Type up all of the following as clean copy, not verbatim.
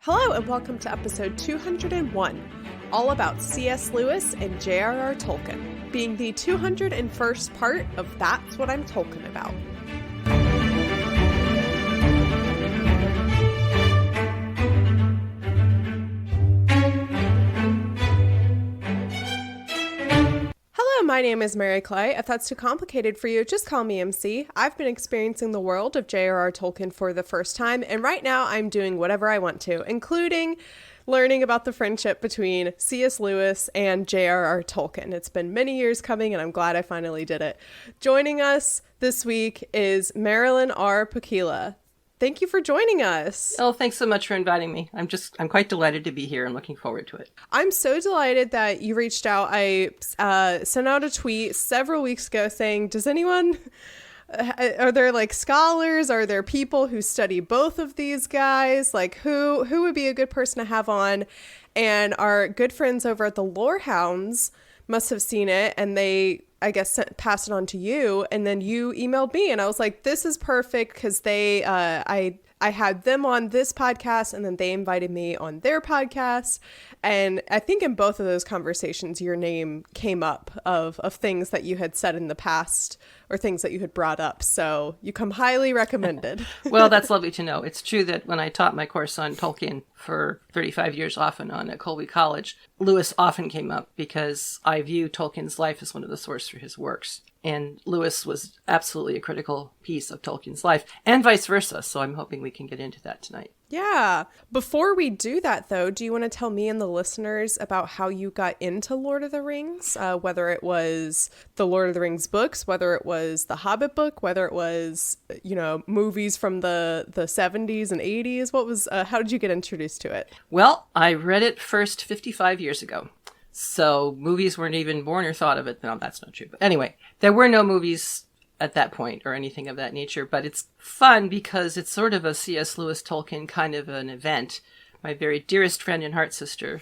Hello and welcome to episode 201, all about C.S. Lewis and JRR Tolkien, being the 201st part of That's What I'm Tolkien About. Hello, my name is Mary Clay. If that's too complicated for you, just call me MC. I've been experiencing the world of J.R.R. Tolkien for the first time, and right now I'm doing whatever I want to, including learning about the friendship between C.S. Lewis and J.R.R. Tolkien. It's been many years coming, and I'm glad I finally did it. Joining us this week is Marilyn R. Pukkila. Thank you for joining us. Oh, thanks so much for inviting me. I'm quite delighted to be here and looking forward to it. I'm so delighted that you reached out. I sent out a tweet several weeks ago saying, are there like scholars? Are there people who study both of these guys? Like who would be a good person to have on? And our good friends over at the Lorehounds must have seen it, and they, I guess, passed it on to you, and then you emailed me, and I was like, this is perfect, because I had them on this podcast, and then they invited me on their podcast, and I think in both of those conversations, your name came up of things that you had said in the past, or things that you had brought up, so you come highly recommended. Well, that's lovely to know. It's true that when I taught my course on Tolkien for 35 years off and on at Colby College, Lewis often came up because I view Tolkien's life as one of the sources for his works. And Lewis was absolutely a critical piece of Tolkien's life, and vice versa. So I'm hoping we can get into that tonight. Yeah. Before we do that, though, do you want to tell me and the listeners about how you got into Lord of the Rings? Whether it was the Lord of the Rings books, whether it was the Hobbit book, whether it was, movies from the 70s and 80s. How did you get introduced to it? Well, I read it first 55 years ago. So movies weren't even born or thought of it. No, that's not true. But anyway, there were no movies at that point or anything of that nature. But it's fun because it's sort of a C.S. Lewis Tolkien kind of an event. My very dearest friend and heart sister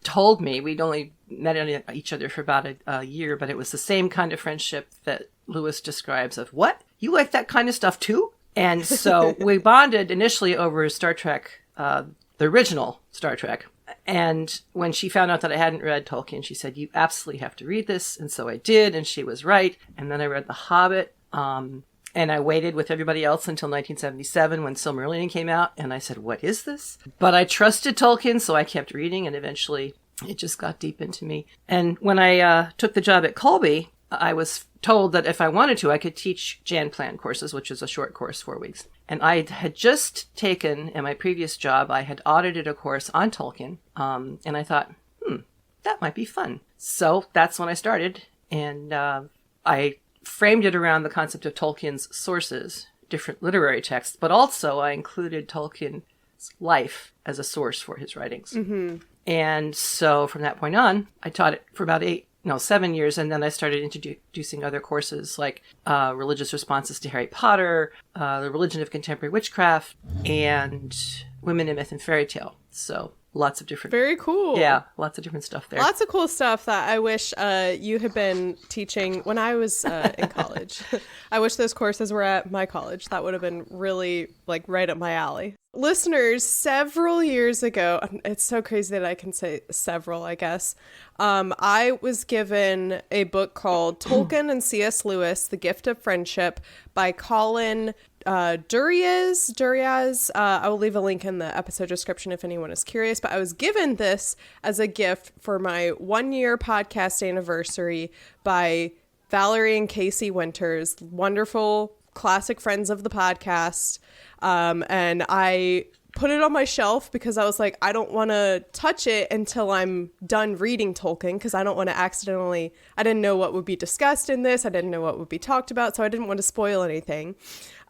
told me, we'd only met each other for about a year, but it was the same kind of friendship that Lewis describes of, what? You like that kind of stuff too? And so we bonded initially over Star Trek, the original Star Trek. And when she found out that I hadn't read Tolkien, she said, you absolutely have to read this. And so I did, and she was right. And then I read The Hobbit, and I waited with everybody else until 1977 when Silmarillion came out. And I said, what is this? But I trusted Tolkien, so I kept reading, and eventually it just got deep into me. And when I took the job at Colby, I was told that if I wanted to, I could teach Jan Plan courses, which is a short course, 4 weeks. And I had just taken, in my previous job, I had audited a course on Tolkien. And I thought, that might be fun. So that's when I started. And I framed it around the concept of Tolkien's sources, different literary texts, but also I included Tolkien's life as a source for his writings. Mm-hmm. And so from that point on, I taught it for about 7 years, and then I started introducing other courses like religious responses to Harry Potter, the religion of contemporary witchcraft, and women in myth and fairy tale. So lots of different... Very cool. Yeah, lots of different stuff there. Lots of cool stuff that I wish you had been teaching when I was in college. I wish those courses were at my college. That would have been really right up my alley. Listeners, several years ago, it's so crazy that I can say several, I guess. I was given a book called Tolkien and C.S. Lewis, The Gift of Friendship by Colin Duriaz. I will leave a link in the episode description if anyone is curious, but I was given this as a gift for my 1-year podcast anniversary by Valerie and Casey Winters, wonderful classic friends of the podcast. And I put it on my shelf because I was like, I don't want to touch it until I'm done reading Tolkien, because I don't want to I didn't know what would be discussed in this. I didn't know what would be talked about, so I didn't want to spoil anything.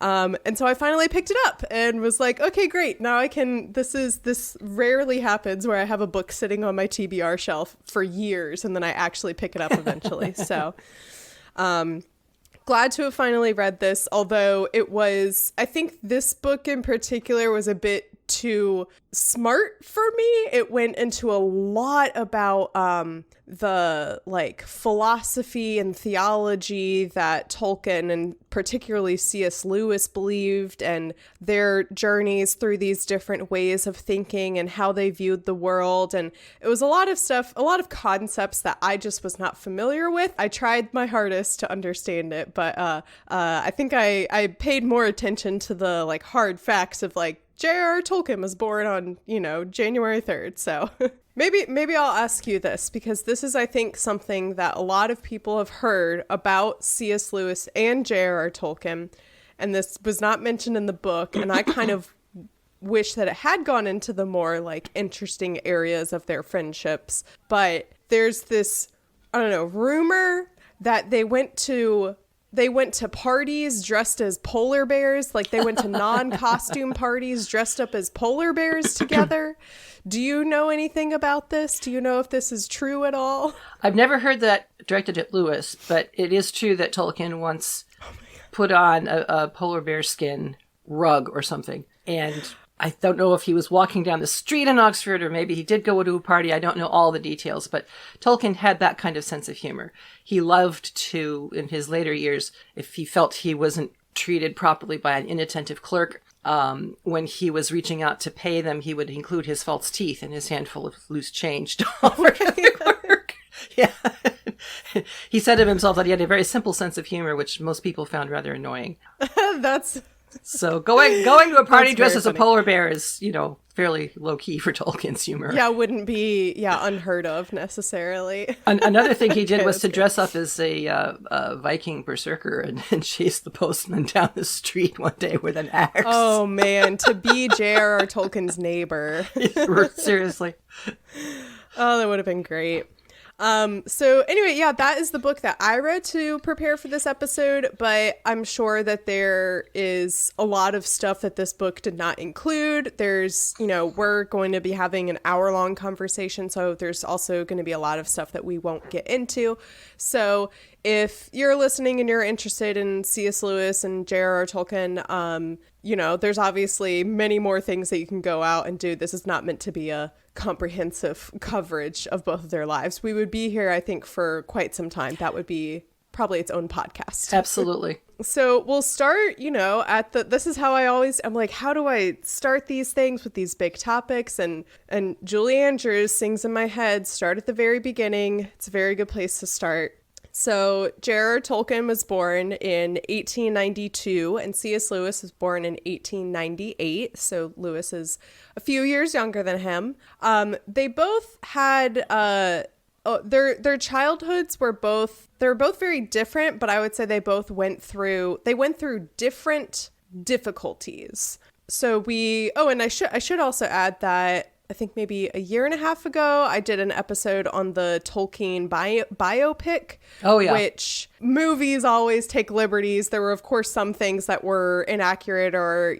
And so I finally picked it up and was like, okay, great. Now I can, this rarely happens where I have a book sitting on my TBR shelf for years and then I actually pick it up eventually. So, glad to have finally read this, although I think this book in particular was a bit too smart for me. It went into a lot about the like philosophy and theology that Tolkien and particularly C.S. Lewis believed, and their journeys through these different ways of thinking and how they viewed the world. And it was a lot of stuff, a lot of concepts that I just was not familiar with. I tried my hardest to understand it, but I think I paid more attention to the like hard facts of like JRR Tolkien was born on, January 3rd. So maybe I'll ask you this, because this is, I think, something that a lot of people have heard about C.S. Lewis and JRR Tolkien. And this was not mentioned in the book. And I kind of wish that it had gone into the more like interesting areas of their friendships. But there's this, I don't know, rumor that they went to parties dressed as polar bears. Like they went to non-costume parties dressed up as polar bears together. Do you know anything about this? Do you know if this is true at all? I've never heard that directed at Lewis, but it is true that Tolkien once put on a polar bear skin rug or something. And I don't know if he was walking down the street in Oxford or maybe he did go to a party. I don't know all the details, but Tolkien had that kind of sense of humor. He loved to, in his later years, if he felt he wasn't treated properly by an inattentive clerk, when he was reaching out to pay them, he would include his false teeth and his handful of loose change to offer to the clerk. Yeah. He said of himself that he had a very simple sense of humor, which most people found rather annoying. So going to a party dressed as a polar bear is, fairly low key for Tolkien's humor. Yeah, wouldn't be unheard of necessarily. Another thing he did was to dress up as a Viking berserker and chase the postman down the street one day with an axe. Oh man, to be J.R.R. Tolkien's neighbor. Seriously. Oh, that would have been great. So anyway, that is the book that I read to prepare for this episode, but I'm sure that there is a lot of stuff that this book did not include. There's, we're going to be having an hour-long conversation, so there's also going to be a lot of stuff that we won't get into. So if you're listening and you're interested in C.S. Lewis and J.R.R. Tolkien, there's obviously many more things that you can go out and do. This is not meant to be a comprehensive coverage of both of their lives. We would be here, I think, for quite some time. That would be probably its own podcast. Absolutely. So we'll start, this is how I'm like, how do I start these things with these big topics? And Julie Andrews sings in my head, start at the very beginning. It's a very good place to start. So J.R.R. Tolkien was born in 1892 and C.S. Lewis was born in 1898. So Lewis is a few years younger than him. They both had their childhoods were both very different, but I would say they both went through different difficulties. So and I should also add that I think maybe a year and a half ago, I did an episode on the Tolkien biopic. Oh, yeah. Which movies always take liberties. There were, of course, some things that were inaccurate or,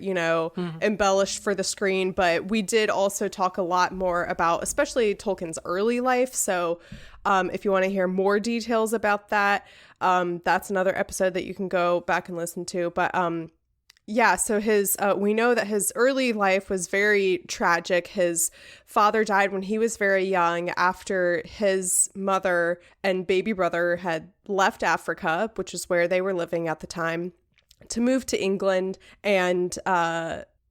embellished for the screen. But we did also talk a lot more about, especially Tolkien's early life. So if you want to hear more details about that, that's another episode that you can go back and listen to. But so we know that his early life was very tragic. His father died when he was very young after his mother and baby brother had left Africa, which is where they were living at the time, to move to England. And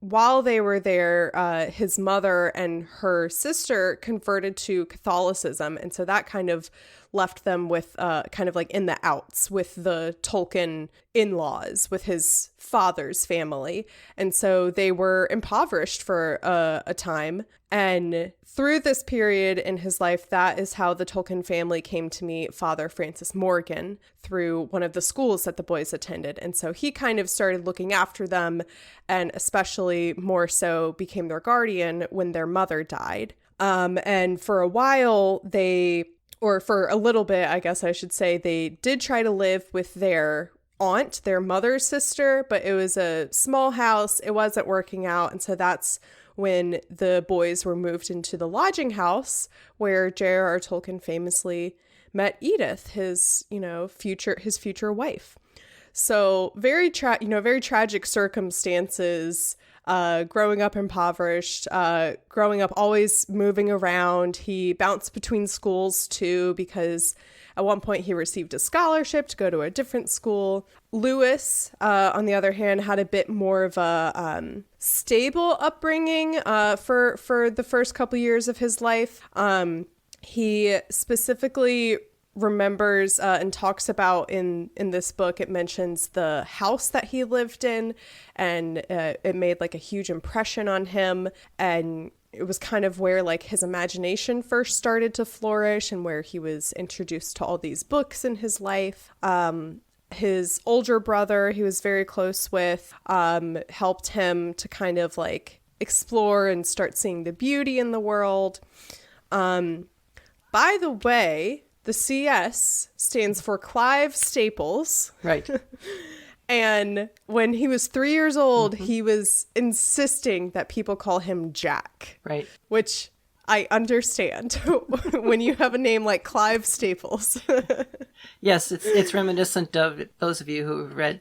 while they were there, his mother and her sister converted to Catholicism. And so that kind of left them with kind of like in the outs with the Tolkien in-laws, with his father's family. And so they were impoverished for a time. And through this period in his life, that is how the Tolkien family came to meet Father Francis Morgan through one of the schools that the boys attended. And so he kind of started looking after them, and especially more so became their guardian when their mother died. And for a while, for a little bit, I guess I should say, they did try to live with their aunt, their mother's sister, but it was a small house. It wasn't working out. And so that's when the boys were moved into the lodging house where J.R.R. Tolkien famously met Edith, his future wife. So very tragic circumstances. growing up impoverished, growing up always moving around. He bounced between schools too, because at one point he received a scholarship to go to a different school. Lewis, on the other hand, had a bit more of a stable upbringing for the first couple years of his life. He specifically remembers and talks about in this book, it mentions the house that he lived in, and it made like a huge impression on him, and it was kind of where like his imagination first started to flourish and where he was introduced to all these books in his life. His older brother, he was very close with, helped him to kind of like explore and start seeing the beauty in the world. By the way, the CS stands for Clive Staples. Right. And when he was 3 years old, he was insisting that people call him Jack. Right. Which I understand when you have a name like Clive Staples. Yes, it's reminiscent of those of you who have read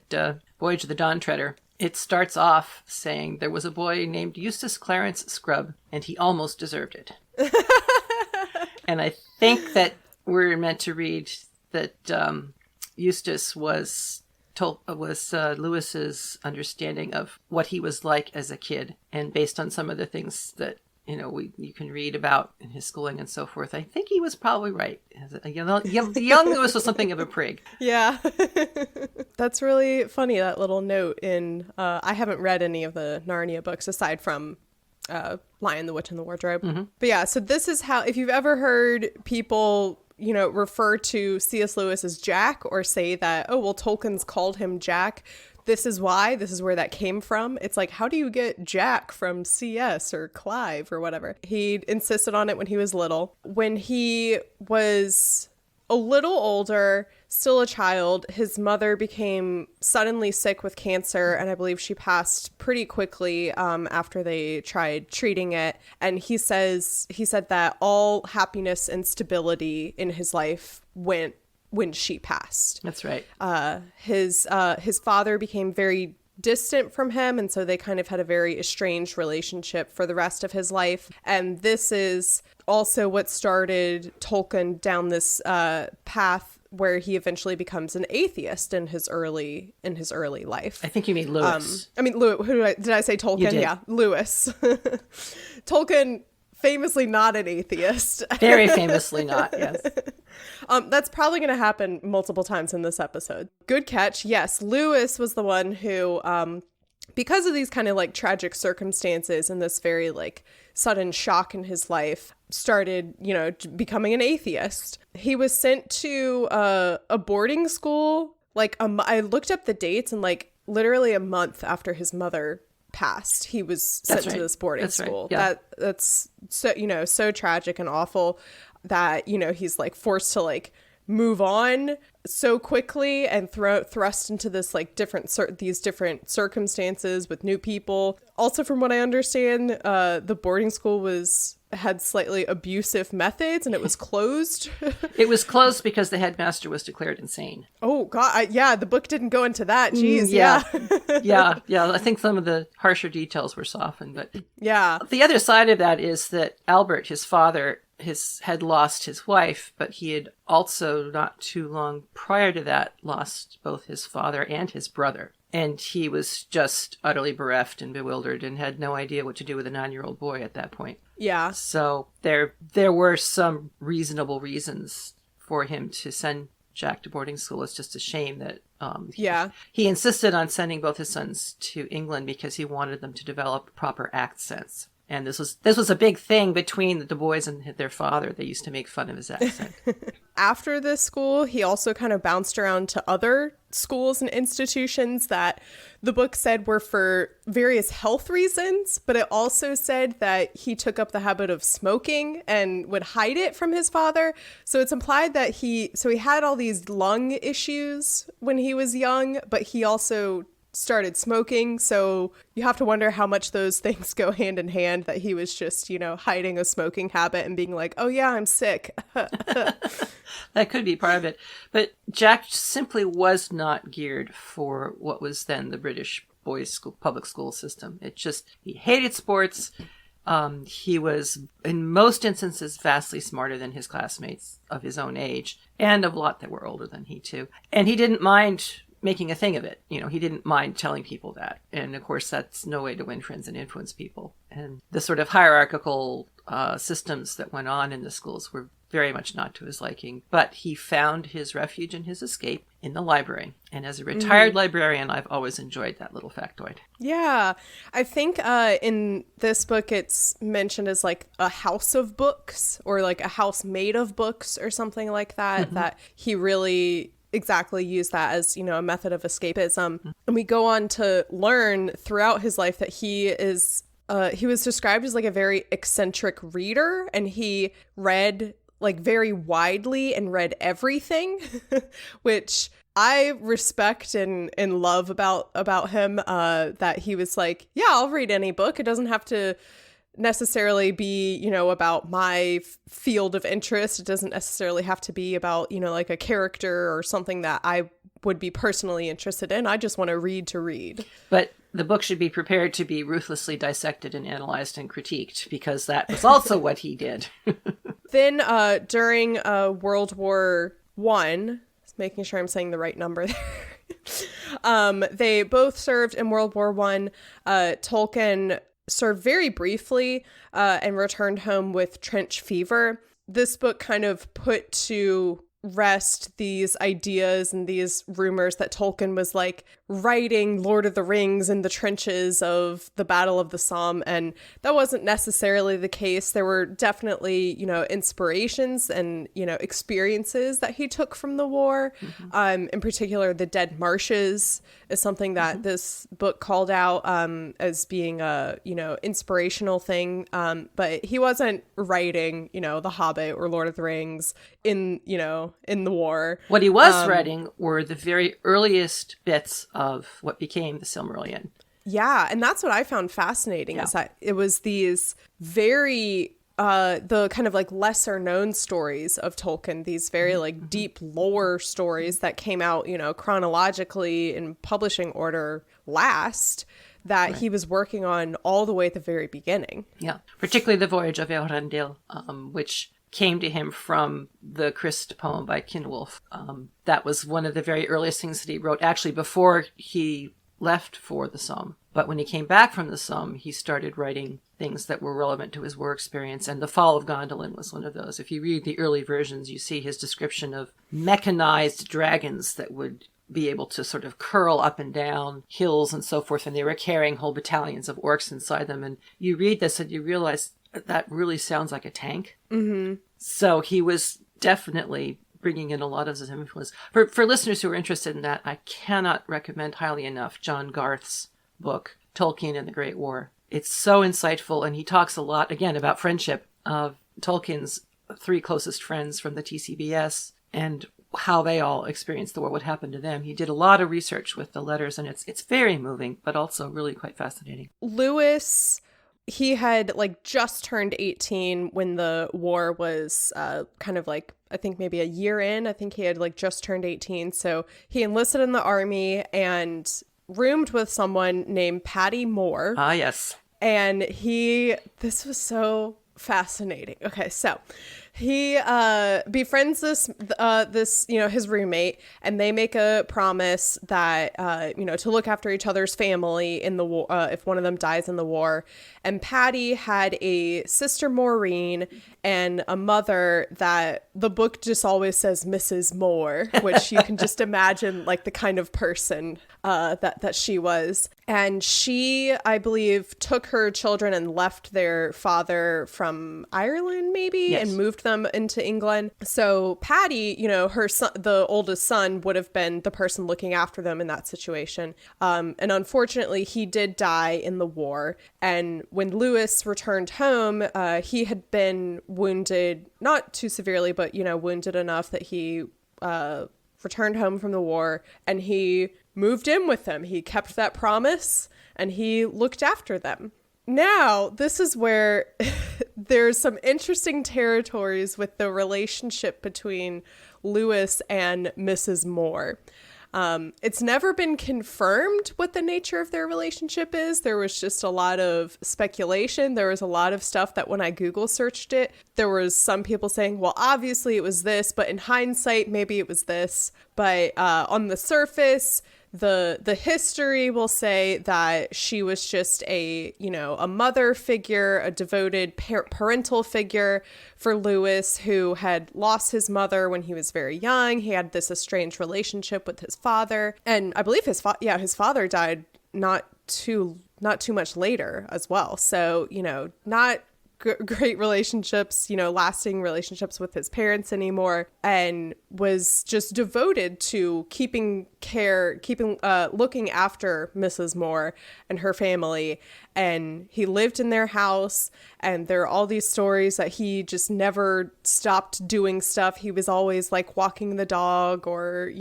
Voyage of the Dawn Treader. It starts off saying there was a boy named Eustace Clarence Scrubb, and he almost deserved it. And I think that we're meant to read that Eustace was Lewis's understanding of what he was like as a kid, and based on some of the things that you can read about in his schooling and so forth, I think he was probably right. Young Lewis was something of a prig. Yeah. That's really funny, that little note in, I haven't read any of the Narnia books aside from Lion, the Witch, and the Wardrobe. But yeah, so this is how, if you've ever heard people refer to C.S. Lewis as Jack, or say that, oh, well, Tolkien's called him Jack, this is why, this is where that came from. It's like, how do you get Jack from C.S. or Clive or whatever? He insisted on it when he was little. When he was a little older, still a child, his mother became suddenly sick with cancer, and I believe she passed pretty quickly after they tried treating it. And he said that all happiness and stability in his life went when she passed. That's right. His father became very distant from him, and so they kind of had a very estranged relationship for the rest of his life. And this is also what started Tolkien down this path where he eventually becomes an atheist in his early life. I think you mean Lewis. Did I say Tolkien? Yeah, Lewis. Tolkien, famously not an atheist. Very famously not, yes. That's probably going to happen multiple times in this episode. Good catch. Yes, Lewis was the one who, because of these kind of like tragic circumstances and this very like sudden shock in his life, started, becoming an atheist. He was sent to a boarding school. Like I looked up the dates, and like literally a month after his mother passed, he was sent to this boarding school. Right. Yeah. That's so so tragic and awful that he's like forced to like move on so quickly and thrust into this like these different circumstances with new people. Also, from what I understand, the boarding school had slightly abusive methods, and it was closed. It was closed because the headmaster was declared insane. Oh God, the book didn't go into that. Jeez, yeah. I think some of the harsher details were softened, but yeah. The other side of that is that Albert, his father, had lost his wife, but he had also, not too long prior to that, lost both his father and his brother. And he was just utterly bereft and bewildered and had no idea what to do with a 9-year-old boy at that point. Yeah. So there were some reasonable reasons for him to send Jack to boarding school. It's just a shame that he insisted on sending both his sons to England because he wanted them to develop proper accents. And this was a big thing between the boys and their father. They used to make fun of his accent. After this school, he also kind of bounced around to other schools and institutions that the book said were for various health reasons, but it also said that he took up the habit of smoking and would hide it from his father. So it's implied that he had all these lung issues when he was young, but he also started smoking, so you have to wonder how much those things go hand in hand, that he was just hiding a smoking habit and being like, oh yeah, I'm sick. That could be part of it, but Jack simply was not geared for what was then the British boys' school, public school system. He hated sports. He was, in most instances, vastly smarter than his classmates of his own age, and of a lot that were older than he, too. And he didn't mind making a thing of it. He didn't mind telling people that. And, of course, that's no way to win friends and influence people. And the sort of hierarchical systems that went on in the schools were very much not to his liking. But he found his refuge and his escape in the library. And as a retired librarian, I've always enjoyed that little factoid. Yeah. I think in this book, it's mentioned as like a house of books, or like a house made of books, or something like that, that he really exactly used that as, a method of escapism. And we go on to learn throughout his life that he was described as like a very eccentric reader, and he read like very widely and read everything, which I respect and love about him, that he was like, yeah, I'll read any book. It doesn't have to necessarily be, about my field of interest. It doesn't necessarily have to be about, like a character or something that I would be personally interested in. I just want to read. But the book should be prepared to be ruthlessly dissected and analyzed and critiqued, because that was also what he did. Then during World War I, making sure I'm saying the right number there, they both served in World War I. Tolkien served very briefly and returned home with trench fever. This book kind of put to rest these ideas and these rumors that Tolkien was like writing Lord of the Rings in the trenches of the Battle of the Somme, and that wasn't necessarily the case. There were definitely, inspirations and, experiences that he took from the war. In particular, the Dead Marshes is something that this book called out as being a, inspirational thing. But he wasn't writing, The Hobbit or Lord of the Rings in the war. What he was writing were the very earliest bits of what became the Silmarillion. Yeah, and that's what I found fascinating, is that it was these very the kind of like lesser known stories of Tolkien, these very like deep lore stories that came out, chronologically in publishing order last, that he was working on all the way at the very beginning. Yeah, particularly the Voyage of Eärendil, which came to him from the Christ poem by Kindwolf. That was one of the very earliest things that he wrote, actually before he left for the Somme. But when he came back from the Somme, he started writing things that were relevant to his war experience, and The Fall of Gondolin was one of those. If you read the early versions, you see his description of mechanized dragons that would be able to sort of curl up and down hills and so forth, and they were carrying whole battalions of orcs inside them. And you read this and you realize that really sounds like a tank. So he was definitely bringing in a lot of his influence. For listeners who are interested in that, I cannot recommend highly enough John Garth's book, Tolkien and the Great War. It's so insightful, and he talks a lot, again, about friendship of Tolkien's three closest friends from the TCBS and how they all experienced the war, what happened to them. He did a lot of research with the letters, and it's very moving, but also really quite fascinating. Lewis, he had like just turned 18 when the war was kind of like, I think maybe a year in. I think he had like just turned 18. So he enlisted in the army and roomed with someone named Patty Moore. Ah, yes. And this was so fascinating. Okay, so he befriends this his roommate, and they make a promise that to look after each other's family in the war if one of them dies in the war. And Patty had a sister Maureen and a mother that the book just always says Mrs. Moore, which you can just imagine like the kind of person that she was. And she, I believe, took her children and left their father from Ireland, maybe, yes, and moved them into England. So Patty, her son, the oldest son, would have been the person looking after them in that situation. And unfortunately, he did die in the war. And when Lewis returned home, he had been wounded, not too severely, but, wounded enough that he returned home from the war, and he moved in with them. He kept that promise, and he looked after them. Now, this is where there's some interesting territories with the relationship between Lewis and Mrs. Moore. It's never been confirmed what the nature of their relationship is. There was just a lot of speculation. There was a lot of stuff that when I Google searched it, there was some people saying, well, obviously it was this, but in hindsight, maybe it was this. But on the surface, the history will say that she was just a mother figure, a devoted parental figure for Lewis, who had lost his mother when he was very young. He had this estranged relationship with his father, and I believe his father died not too much later as well. So, not great relationships, lasting relationships with his parents anymore, and was just devoted to looking after Mrs. Moore and her family. And he lived in their house, and there are all these stories that he just never stopped doing stuff. He was always like walking the dog or,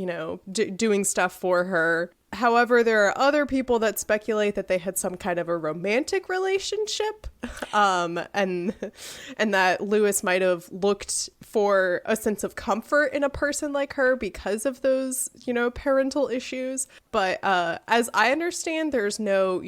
doing stuff for her. However, there are other people that speculate that they had some kind of a romantic relationship, and that Lewis might have looked for a sense of comfort in a person like her because of those, parental issues. But as I understand, there's no,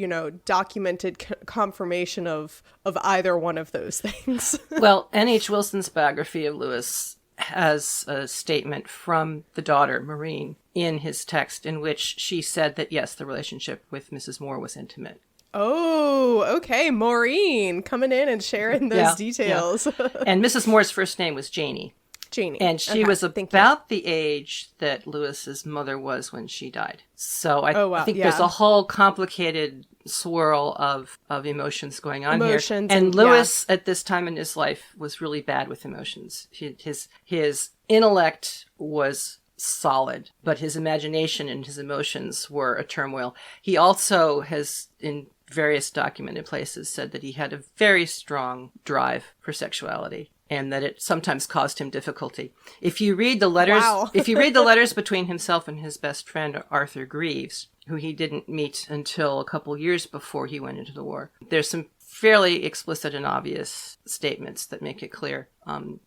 documented confirmation of either one of those things. Well, N.H. Wilson's biography of Lewis has a statement from the daughter, Maureen, in his text in which she said that, yes, the relationship with Mrs. Moore was intimate. Oh, okay. Maureen coming in and sharing those details. Yeah. And Mrs. Moore's first name was Janie. Janie. And she was about the age that Lewis's mother was when she died. So I think there's a whole complicated swirl of emotions going on here. And Lewis at this time in his life was really bad with emotions. His intellect was solid, but his imagination and his emotions were a turmoil. He also has, in various documented places, said that he had a very strong drive for sexuality, and that it sometimes caused him difficulty. If you read the letters, if you read the letters between himself and his best friend Arthur Greaves, who he didn't meet until a couple years before he went into the war, there's some fairly explicit and obvious statements that make it clear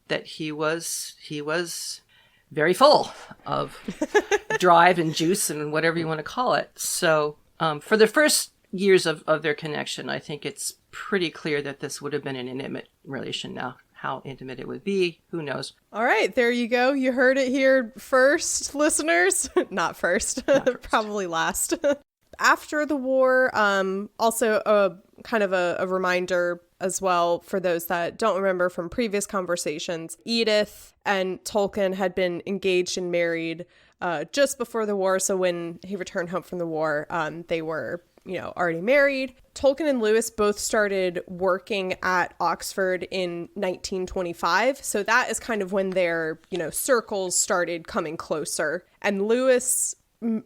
that he was very full of drive and juice and whatever you want to call it. So for the first years of their connection, I think it's pretty clear that this would have been an intimate relation. Now, how intimate it would be, who knows? All right, there you go. You heard it here first, listeners. Not first. Probably last. After the war, also a kind of a reminder as well for those that don't remember from previous conversations, Edith and Tolkien had been engaged and married just before the war. So when he returned home from the war, they were already married. Tolkien and Lewis both started working at Oxford in 1925. So that is kind of when their, circles started coming closer. And Lewis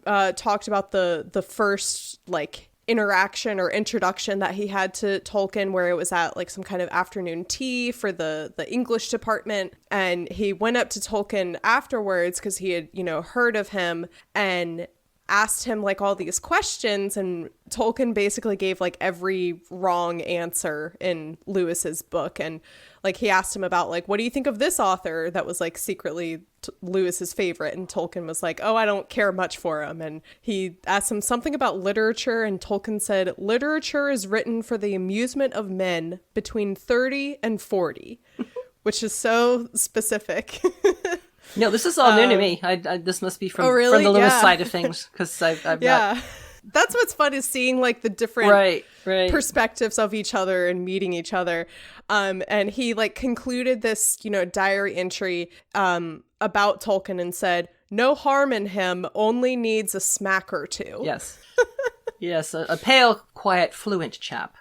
talked about the first interaction or introduction that he had to Tolkien, where it was at some kind of afternoon tea for the English department. And he went up to Tolkien afterwards because he had, heard of him, and asked him all these questions, and Tolkien basically gave every wrong answer in Lewis's book. And he asked him about what do you think of this author that was secretly Lewis's favorite, and Tolkien was oh, I don't care much for him. And he asked him something about literature, and Tolkien said, literature is written for the amusement of men between 30 and 40, which is so specific. No, this is all new to me. This must be from the Lewis side of things, because I've not. That's what's fun, is seeing the different perspectives of each other and meeting each other. And he concluded this, diary entry about Tolkien and said, no harm in him, only needs a smack or two. Yes. Yes, a pale, quiet, fluent chap.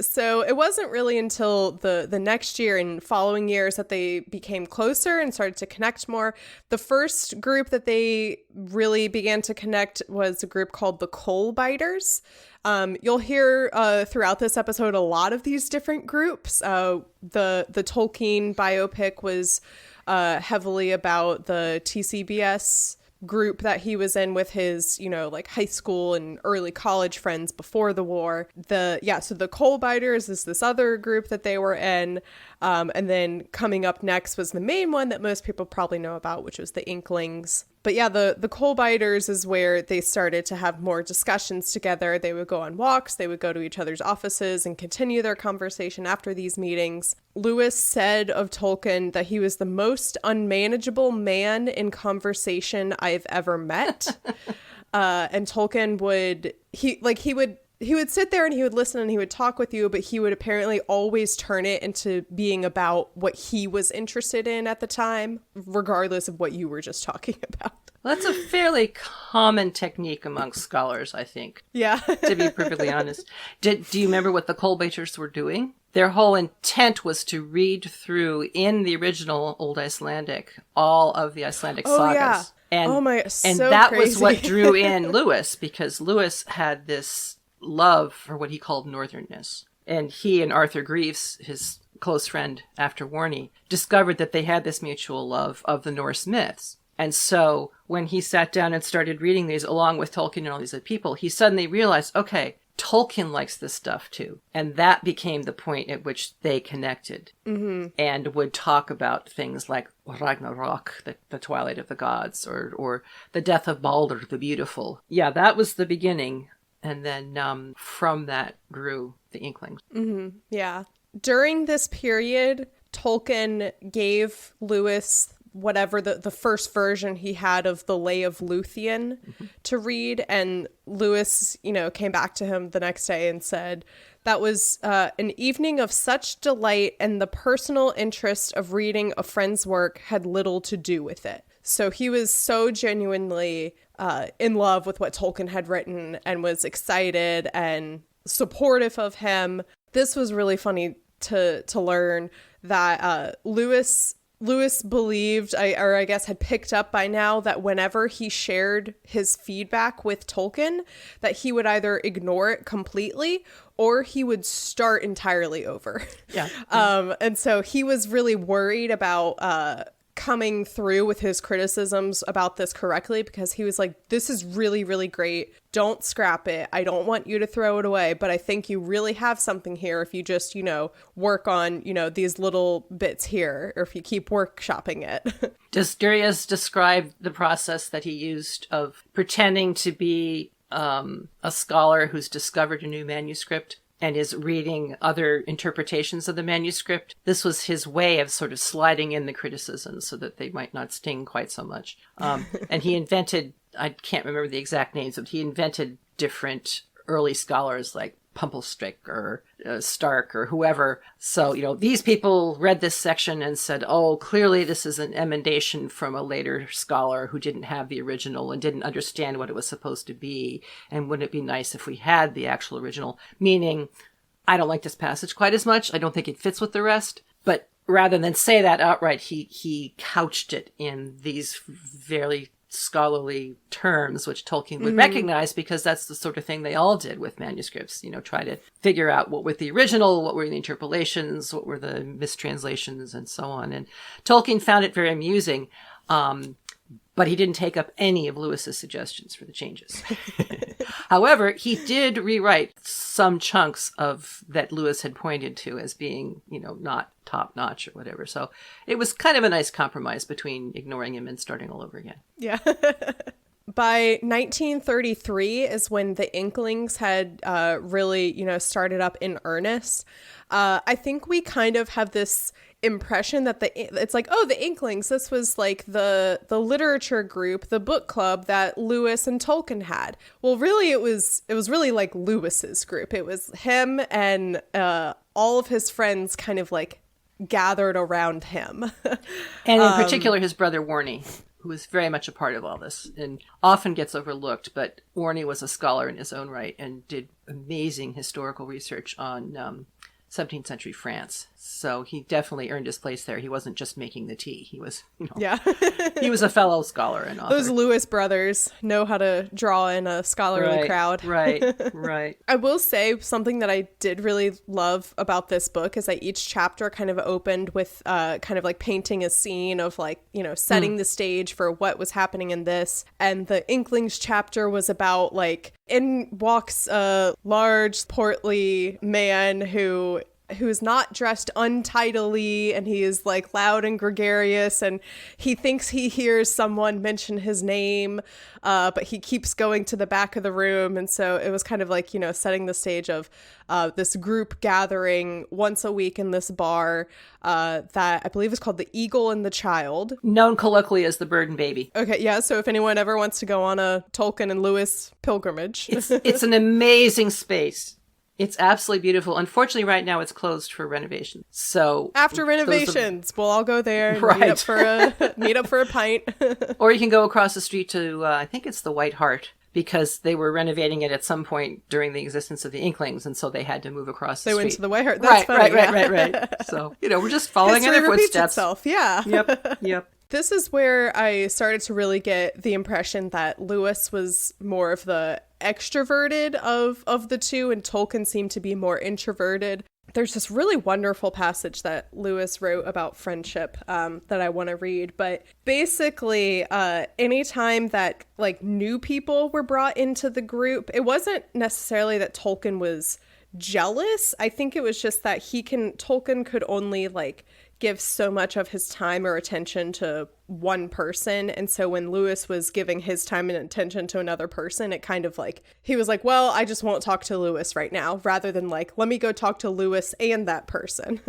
So it wasn't really until the next year and following years that they became closer and started to connect more. The first group that they really began to connect was a group called the Coal Biters. You'll hear throughout this episode a lot of these different groups. The Tolkien biopic was heavily about the TCBS group that he was in with his, high school and early college friends before the war. So the Coal Biters is this other group that they were in. And then coming up next was the main one that most people probably know about, which was the Inklings. But yeah, the coal biters is where they started to have more discussions together. They would go on walks, they would go to each other's offices and continue their conversation after these meetings. Lewis said of Tolkien that he was the most unmanageable man in conversation I've ever met. And Tolkien would sit there and he would listen and he would talk with you, but he would apparently always turn it into being about what he was interested in at the time, regardless of what you were just talking about. Well, that's a fairly common technique amongst scholars, I think. Yeah. To be perfectly honest. Do you remember what the Coalbaters were doing? Their whole intent was to read through, in the original Old Icelandic, all of the Icelandic sagas. Yeah. And, and that was what drew in Lewis, because Lewis had this love for what he called northernness. And he and Arthur Greaves, his close friend after Warney, discovered that they had this mutual love of the Norse myths. And so when he sat down and started reading these along with Tolkien and all these other people, he suddenly realized, okay, Tolkien likes this stuff too. And that became the point at which they connected and would talk about things like Ragnarok, the Twilight of the Gods, or the death of Balder the Beautiful. Yeah, that was the beginning. And then from that grew the Inklings. Mm-hmm. Yeah. During this period, Tolkien gave Lewis whatever the first version he had of the Lay of Luthien to read. And Lewis, came back to him the next day and said, that was an evening of such delight, and the personal interest of reading a friend's work had little to do with it. So he was so genuinely in love with what Tolkien had written and was excited and supportive of him. This was really funny to learn that Lewis believed, I guess had picked up by now, that whenever he shared his feedback with Tolkien, that he would either ignore it completely or he would start entirely over. Yeah. And so he was really worried about coming through with his criticisms about this correctly, because he was like, this is really, really great. Don't scrap it. I don't want you to throw it away, but I think you really have something here if you just, work on, these little bits here, or if you keep workshopping it. Does Darius describe the process that he used of pretending to be a scholar who's discovered a new manuscript and is reading other interpretations of the manuscript? This was his way of sort of sliding in the criticisms so that they might not sting quite so much. And he invented, I can't remember the exact names, but he invented different early scholars like Pumplestick or Stark or whoever. So, these people read this section and said, oh, clearly this is an emendation from a later scholar who didn't have the original and didn't understand what it was supposed to be. And wouldn't it be nice if we had the actual original? Meaning, I don't like this passage quite as much. I don't think it fits with the rest. But rather than say that outright, he couched it in these very scholarly terms, which Tolkien would recognize, because that's the sort of thing they all did with manuscripts, try to figure out what was the original, what were the interpolations, what were the mistranslations, and so on. And Tolkien found it very amusing, but he didn't take up any of Lewis's suggestions for the changes. However, he did rewrite some chunks of that Lewis had pointed to as being, not top notch or whatever. So it was kind of a nice compromise between ignoring him and starting all over again. Yeah. By 1933 is when the Inklings had really, started up in earnest. I think we kind of have this impression that it's like, oh, the Inklings, this was like the literature group, the book club that Lewis and Tolkien had. Well, really, it was really like Lewis's group. It was him and all of his friends kind of like gathered around him. And in particular, his brother Warney, who was very much a part of all this and often gets overlooked. But Warney was a scholar in his own right and did amazing historical research on 17th century France. So he definitely earned his place there. He wasn't just making the tea. He was, yeah. He was a fellow scholar and author. Those Lewis brothers know how to draw in a scholarly crowd. Right. I will say something that I did really love about this book is that each chapter kind of opened with kind of like painting a scene of like, setting the stage for what was happening in this. And the Inklings chapter was about like, in walks a large, portly man who who is not dressed untidily, and he is like loud and gregarious, and he thinks he hears someone mention his name, but he keeps going to the back of the room. And so it was kind of like, setting the stage of this group gathering once a week in this bar that I believe is called the Eagle and the Child. Known colloquially as the Bird and Baby. Okay, yeah, so if anyone ever wants to go on a Tolkien and Lewis pilgrimage. It's an amazing space. It's absolutely beautiful. Unfortunately, right now it's closed for renovation. So after renovations, we'll all go there and Right. meet up for a pint. Or you can go across the street to, I think it's the White Hart, because they were renovating it at some point during the existence of the Inklings, and so they had to move across the street. They went to the White Hart. That's Right. So, we're just following in their footsteps. Itself. Yeah. Yep. This is where I started to really get the impression that Lewis was more of the extroverted of the two, and Tolkien seemed to be more introverted. There's this really wonderful passage that Lewis wrote about friendship that I want to read. But basically, anytime that like new people were brought into the group, it wasn't necessarily that Tolkien was jealous. I think it was just that Tolkien could only like give so much of his time or attention to one person. And so when Lewis was giving his time and attention to another person, it kind of like, he was like, well, I just won't talk to Lewis right now, rather than like, let me go talk to Lewis and that person.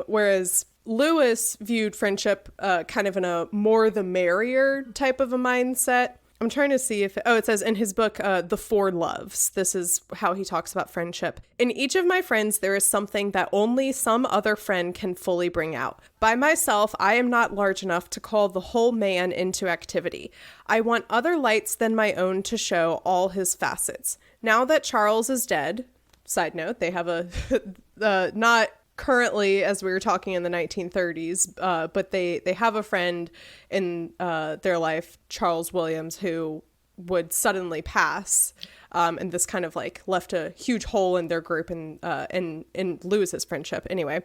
Whereas Lewis viewed friendship kind of in a more the merrier type of a mindset. I'm trying to see if, it says in his book, The Four Loves, this is how he talks about friendship. In each of my friends, there is something that only some other friend can fully bring out. By myself, I am not large enough to call the whole man into activity. I want other lights than my own to show all his facets. Now that Charles is dead, side note, they have a, not currently, as we were talking in the 1930s, but they have a friend in their life, Charles Williams, who would suddenly pass, and this kind of like left a huge hole in their group and in Lewis's friendship. Anyway,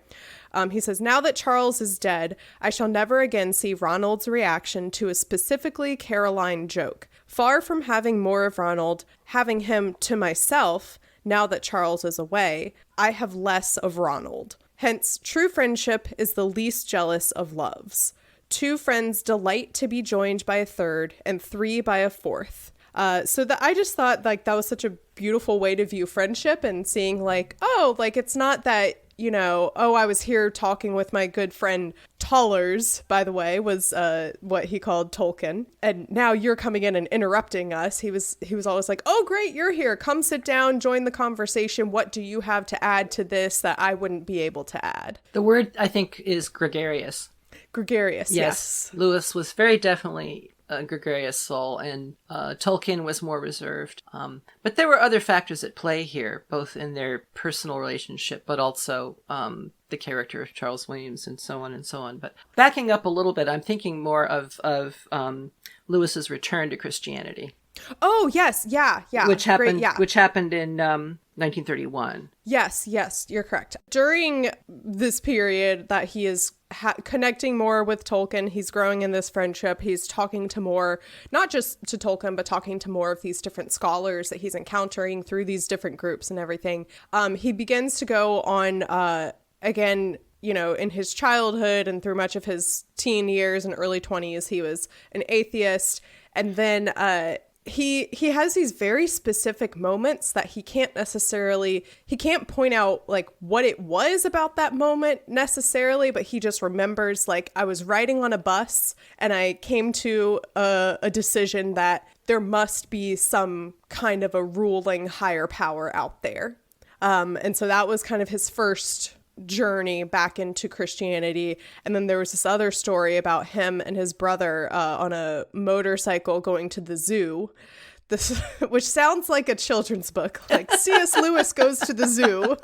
he says, now that Charles is dead, I shall never again see Ronald's reaction to a specifically Caroline joke. Far from having more of Ronald, having him to myself, now that Charles is away, I have less of Ronald. Hence, true friendship is the least jealous of loves. Two friends delight to be joined by a third, and three by a fourth. So that I just thought like that was such a beautiful way to view friendship, and seeing like, oh, like it's not that, I was here talking with my good friend Tollers, by the way, was what he called Tolkien. And now you're coming in and interrupting us. He was always like, oh, great, you're here. Come sit down, join the conversation. What do you have to add to this that I wouldn't be able to add? The word, I think, is gregarious. Gregarious, yes. Lewis was very definitely a gregarious soul, and Tolkien was more reserved. But there were other factors at play here, both in their personal relationship, but also the character of Charles Williams and so on and so on. But backing up a little bit, I'm thinking more of Lewis's return to Christianity. Oh, yes. Yeah. Which happened, Great, yeah. which happened in 1931. Yes, you're correct. During this period that he is connecting more with Tolkien, he's growing in this friendship. He's talking to more, not just to Tolkien, but talking to more of these different scholars that he's encountering through these different groups and everything. He begins to go on, again, in his childhood and through much of his teen years and early 20s, he was an atheist. And then he has these very specific moments that he can't point out like what it was about that moment necessarily, but he just remembers like, I was riding on a bus and I came to a decision that there must be some kind of a ruling higher power out there. And so that was kind of his first journey back into Christianity. And then there was this other story about him and his brother on a motorcycle going to the zoo. This, which sounds like a children's book, like C.S. Lewis goes to the zoo.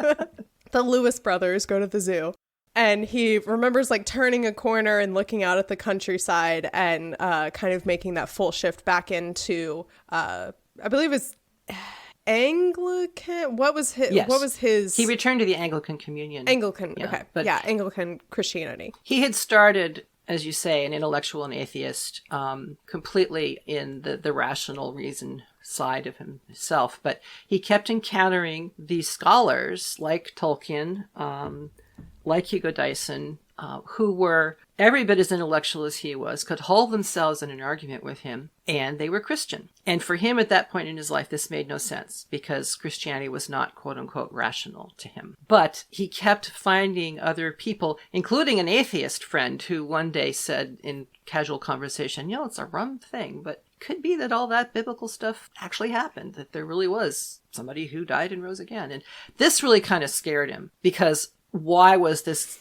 The Lewis brothers go to the zoo. And he remembers like turning a corner and looking out at the countryside and kind of making that full shift back into, I believe it's Anglican. What was his? Yes. What was his? He returned to the Anglican Communion. Anglican. Yeah, okay. but Yeah. Anglican Christianity. He had started, as you say, an intellectual and atheist, completely in the rational reason side of himself. But he kept encountering these scholars like Tolkien, like Hugo Dyson, who were every bit as intellectual as he was, could hold themselves in an argument with him, and they were Christian. And for him at that point in his life, this made no sense because Christianity was not, quote unquote, rational to him. But he kept finding other people, including an atheist friend who one day said in casual conversation, it's a rum thing, but could be that all that biblical stuff actually happened, that there really was somebody who died and rose again. And this really kind of scared him because why was this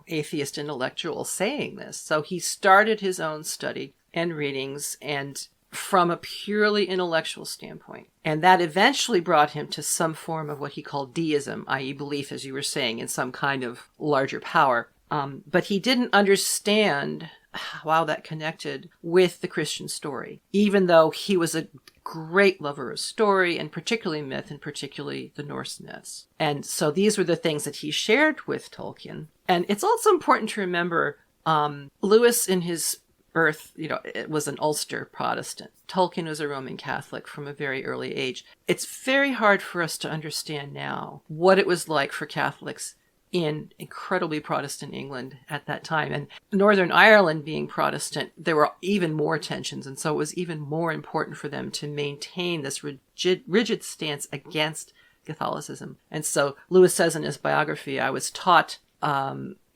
atheist intellectual saying this? So he started his own study and readings, and from a purely intellectual standpoint. And that eventually brought him to some form of what he called deism, i.e. belief, as you were saying, in some kind of larger power. But he didn't understand how that connected with the Christian story, even though he was a great lover of story and particularly myth and particularly the Norse myths. And so these were the things that he shared with Tolkien. And it's also important to remember Lewis in his birth, it was an Ulster Protestant. Tolkien was a Roman Catholic from a very early age. It's very hard for us to understand now what it was like for Catholics in incredibly Protestant England at that time. And Northern Ireland being Protestant, there were even more tensions. And so it was even more important for them to maintain this rigid stance against Catholicism. And so Lewis says in his biography, I was taught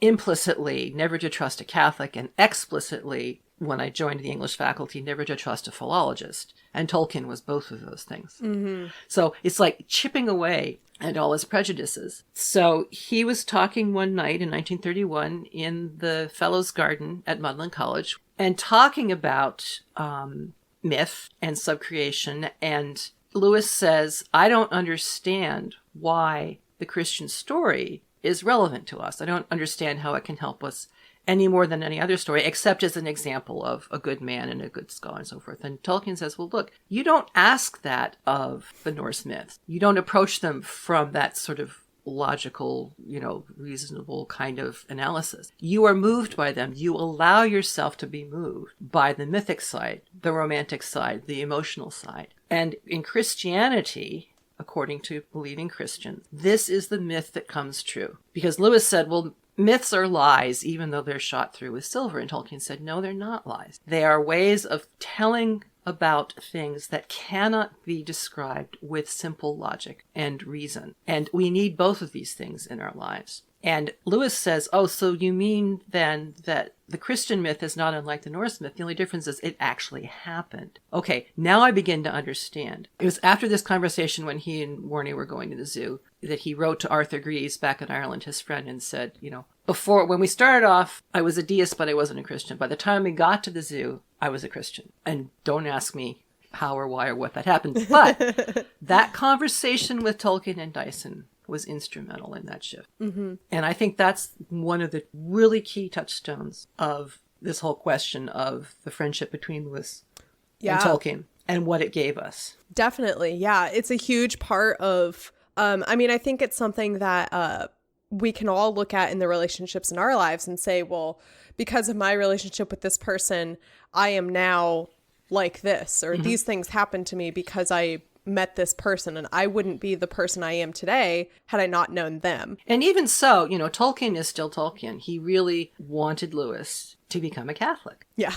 implicitly never to trust a Catholic, and explicitly, when I joined the English faculty, never to trust a philologist. And Tolkien was both of those things. Mm-hmm. So it's like chipping away at all his prejudices. So he was talking one night in 1931 in the Fellows' Garden at Magdalen College and talking about myth and subcreation. And Lewis says, I don't understand why the Christian story is relevant to us. I don't understand how it can help us any more than any other story, except as an example of a good man and a good scholar and so forth. And Tolkien says, well, look, you don't ask that of the Norse myths. You don't approach them from that sort of logical, reasonable kind of analysis. You are moved by them. You allow yourself to be moved by the mythic side, the romantic side, the emotional side. And in Christianity, according to believing Christians, this is the myth that comes true. Because Lewis said, well, myths are lies, even though they're shot through with silver. And Tolkien said, no, they're not lies. They are ways of telling about things that cannot be described with simple logic and reason. And we need both of these things in our lives. And Lewis says, oh, so you mean then that the Christian myth is not unlike the Norse myth? The only difference is it actually happened. Okay, now I begin to understand. It was after this conversation when he and Warney were going to the zoo that he wrote to Arthur Greaves back in Ireland, his friend, and said, when we started off, I was a deist, but I wasn't a Christian. By the time we got to the zoo, I was a Christian. And don't ask me how or why or what that happened. But that conversation with Tolkien and Dyson was instrumental in that shift. Mm-hmm. And I think that's one of the really key touchstones of this whole question of the friendship between Lewis and Tolkien and what it gave us. Definitely. Yeah. It's a huge part of, I think it's something that we can all look at in the relationships in our lives and say, well, because of my relationship with this person, I am now like this, or these things happened to me because I met this person, and I wouldn't be the person I am today had I not known them. And even so, Tolkien is still Tolkien. He really wanted Lewis to become a Catholic. Yeah.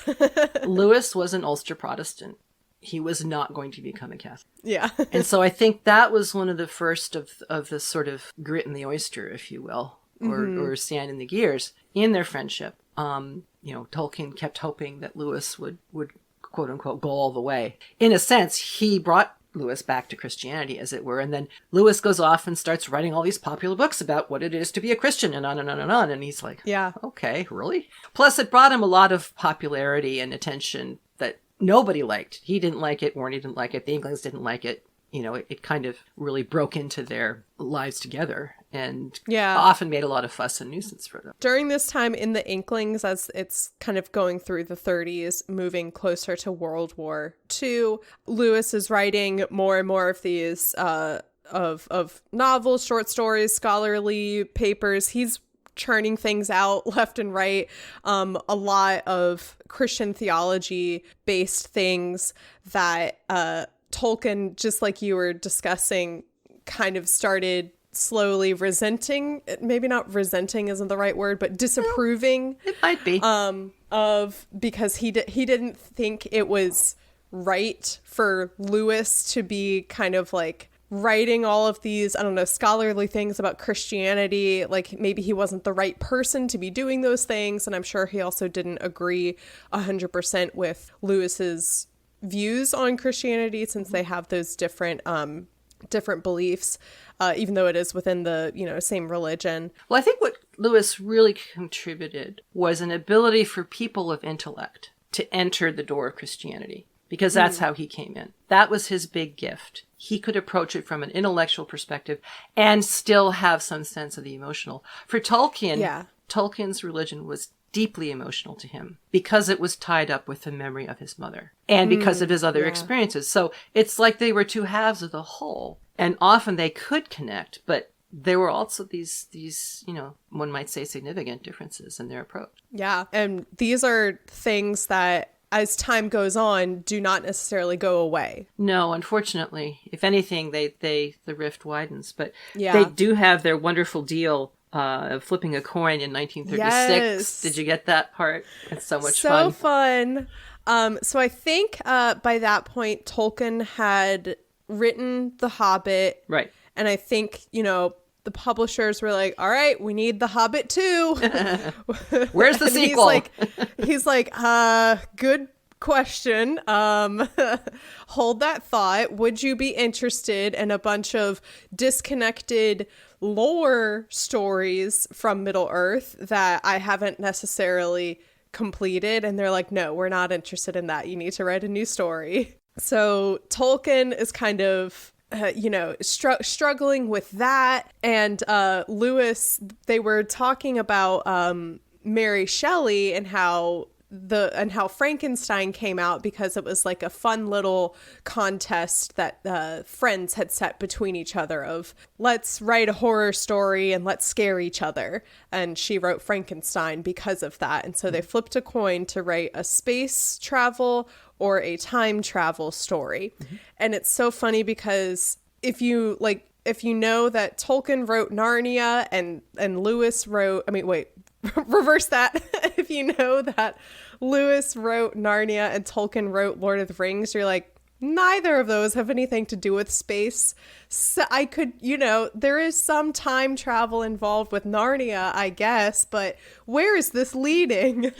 Lewis was an Ulster Protestant. He was not going to become a Catholic. Yeah. And so I think that was one of the first of the sort of grit in the oyster, if you will, or sand in the gears in their friendship. Tolkien kept hoping that Lewis would quote unquote go all the way. In a sense, he brought Lewis back to Christianity, as it were. And then Lewis goes off and starts writing all these popular books about what it is to be a Christian and on and on and on. And he's like, yeah, okay, really? Plus, it brought him a lot of popularity and attention that nobody liked. He didn't like it. Warney didn't like it. The Inklings didn't like it. It kind of really broke into their lives together and often made a lot of fuss and nuisance for them. During this time in the Inklings, as it's kind of going through the 30s, moving closer to World War II, Lewis is writing more and more of these of novels, short stories, scholarly papers. He's churning things out left and right. A lot of Christian theology based things that Tolkien, just like you were discussing, kind of started slowly resenting, maybe not resenting isn't the right word, but disapproving. It might be. Because he didn't think it was right for Lewis to be kind of like writing all of these, I don't know, scholarly things about Christianity. Like maybe he wasn't the right person to be doing those things. And I'm sure he also didn't agree 100% with Lewis's views on Christianity, since they have those different beliefs, even though it is within the, same religion. Well, I think what Lewis really contributed was an ability for people of intellect to enter the door of Christianity, because that's how he came in. That was his big gift. He could approach it from an intellectual perspective and still have some sense of the emotional. For Tolkien, Tolkien's religion was deeply emotional to him because it was tied up with the memory of his mother and because of his other experiences. So it's like they were two halves of the whole, and often they could connect, but there were also these, one might say significant differences in their approach. Yeah. And these are things that as time goes on do not necessarily go away. No, unfortunately. If anything, the rift widens, but they do have their wonderful deal of flipping a coin in 1936. Yes. Did you get that part? It's so much fun. So fun. So I think by that point, Tolkien had written The Hobbit. Right. And I think, the publishers were like, all right, we need The Hobbit too. Where's the sequel? He's like, good question. Hold that thought. Would you be interested in a bunch of disconnected lore stories from Middle-earth that I haven't necessarily completed? And they're like, no, we're not interested in that. You need to write a new story. So Tolkien is kind of struggling with that. And Lewis, they were talking about Mary Shelley and how Frankenstein came out because it was like a fun little contest that friends had set between each other of let's write a horror story and let's scare each other. And she wrote Frankenstein because of that. And so they flipped a coin to write a space travel or a time travel story. Mm-hmm. And it's so funny because if you know that Tolkien wrote Narnia and Lewis wrote, reverse that. If you know that Lewis wrote Narnia and Tolkien wrote Lord of the Rings, you're like, neither of those have anything to do with space. So I could, there is some time travel involved with Narnia, I guess, but where is this leading?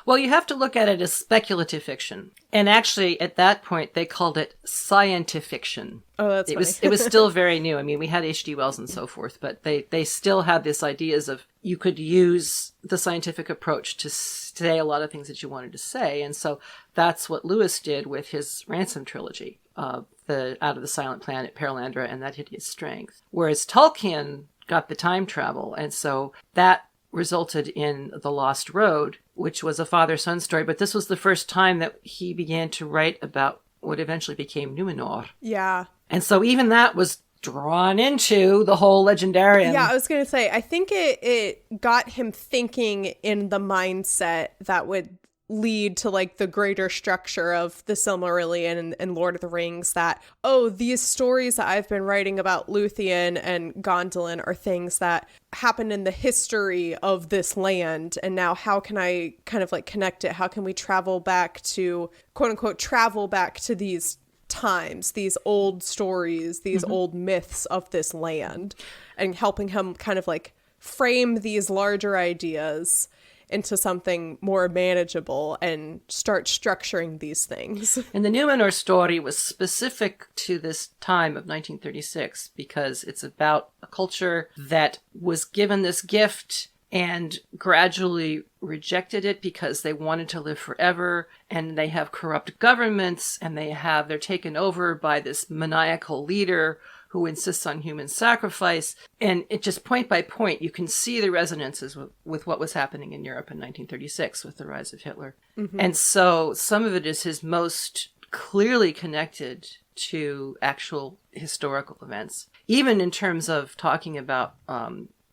Well, you have to look at it as speculative fiction. And actually, at that point, they called it scientific fiction. Oh, that's funny. It was still very new. I mean, we had H.G. Wells and so forth, but they still had this ideas of you could use the scientific approach to say a lot of things that you wanted to say. And so that's what Lewis did with his Ransom trilogy, the Out of the Silent Planet, Perelandra, and That Hideous Strength. Whereas Tolkien got the time travel, and so that resulted in The Lost Road, which was a father-son story. But this was the first time that he began to write about what eventually became Numenor. Yeah. And so even that was drawn into the whole legendarium. Yeah, I was going to say, I think it got him thinking in the mindset that would lead to like the greater structure of the Silmarillion and Lord of the Rings, that, oh, these stories that I've been writing about Luthien and Gondolin are things that happened in the history of this land. And now how can I kind of like connect it? How can we travel back to, quote unquote, travel back to these times, these old stories, these old myths of this land, and helping him kind of like frame these larger ideas into something more manageable and start structuring these things. And the Numenor story was specific to this time of 1936 because it's about a culture that was given this gift and gradually rejected it because they wanted to live forever, and they have corrupt governments, and they're taken over by this maniacal leader who insists on human sacrifice. And it just point by point, you can see the resonances with what was happening in Europe in 1936 with the rise of Hitler. Mm-hmm. And so some of it is his most clearly connected to actual historical events, even in terms of talking about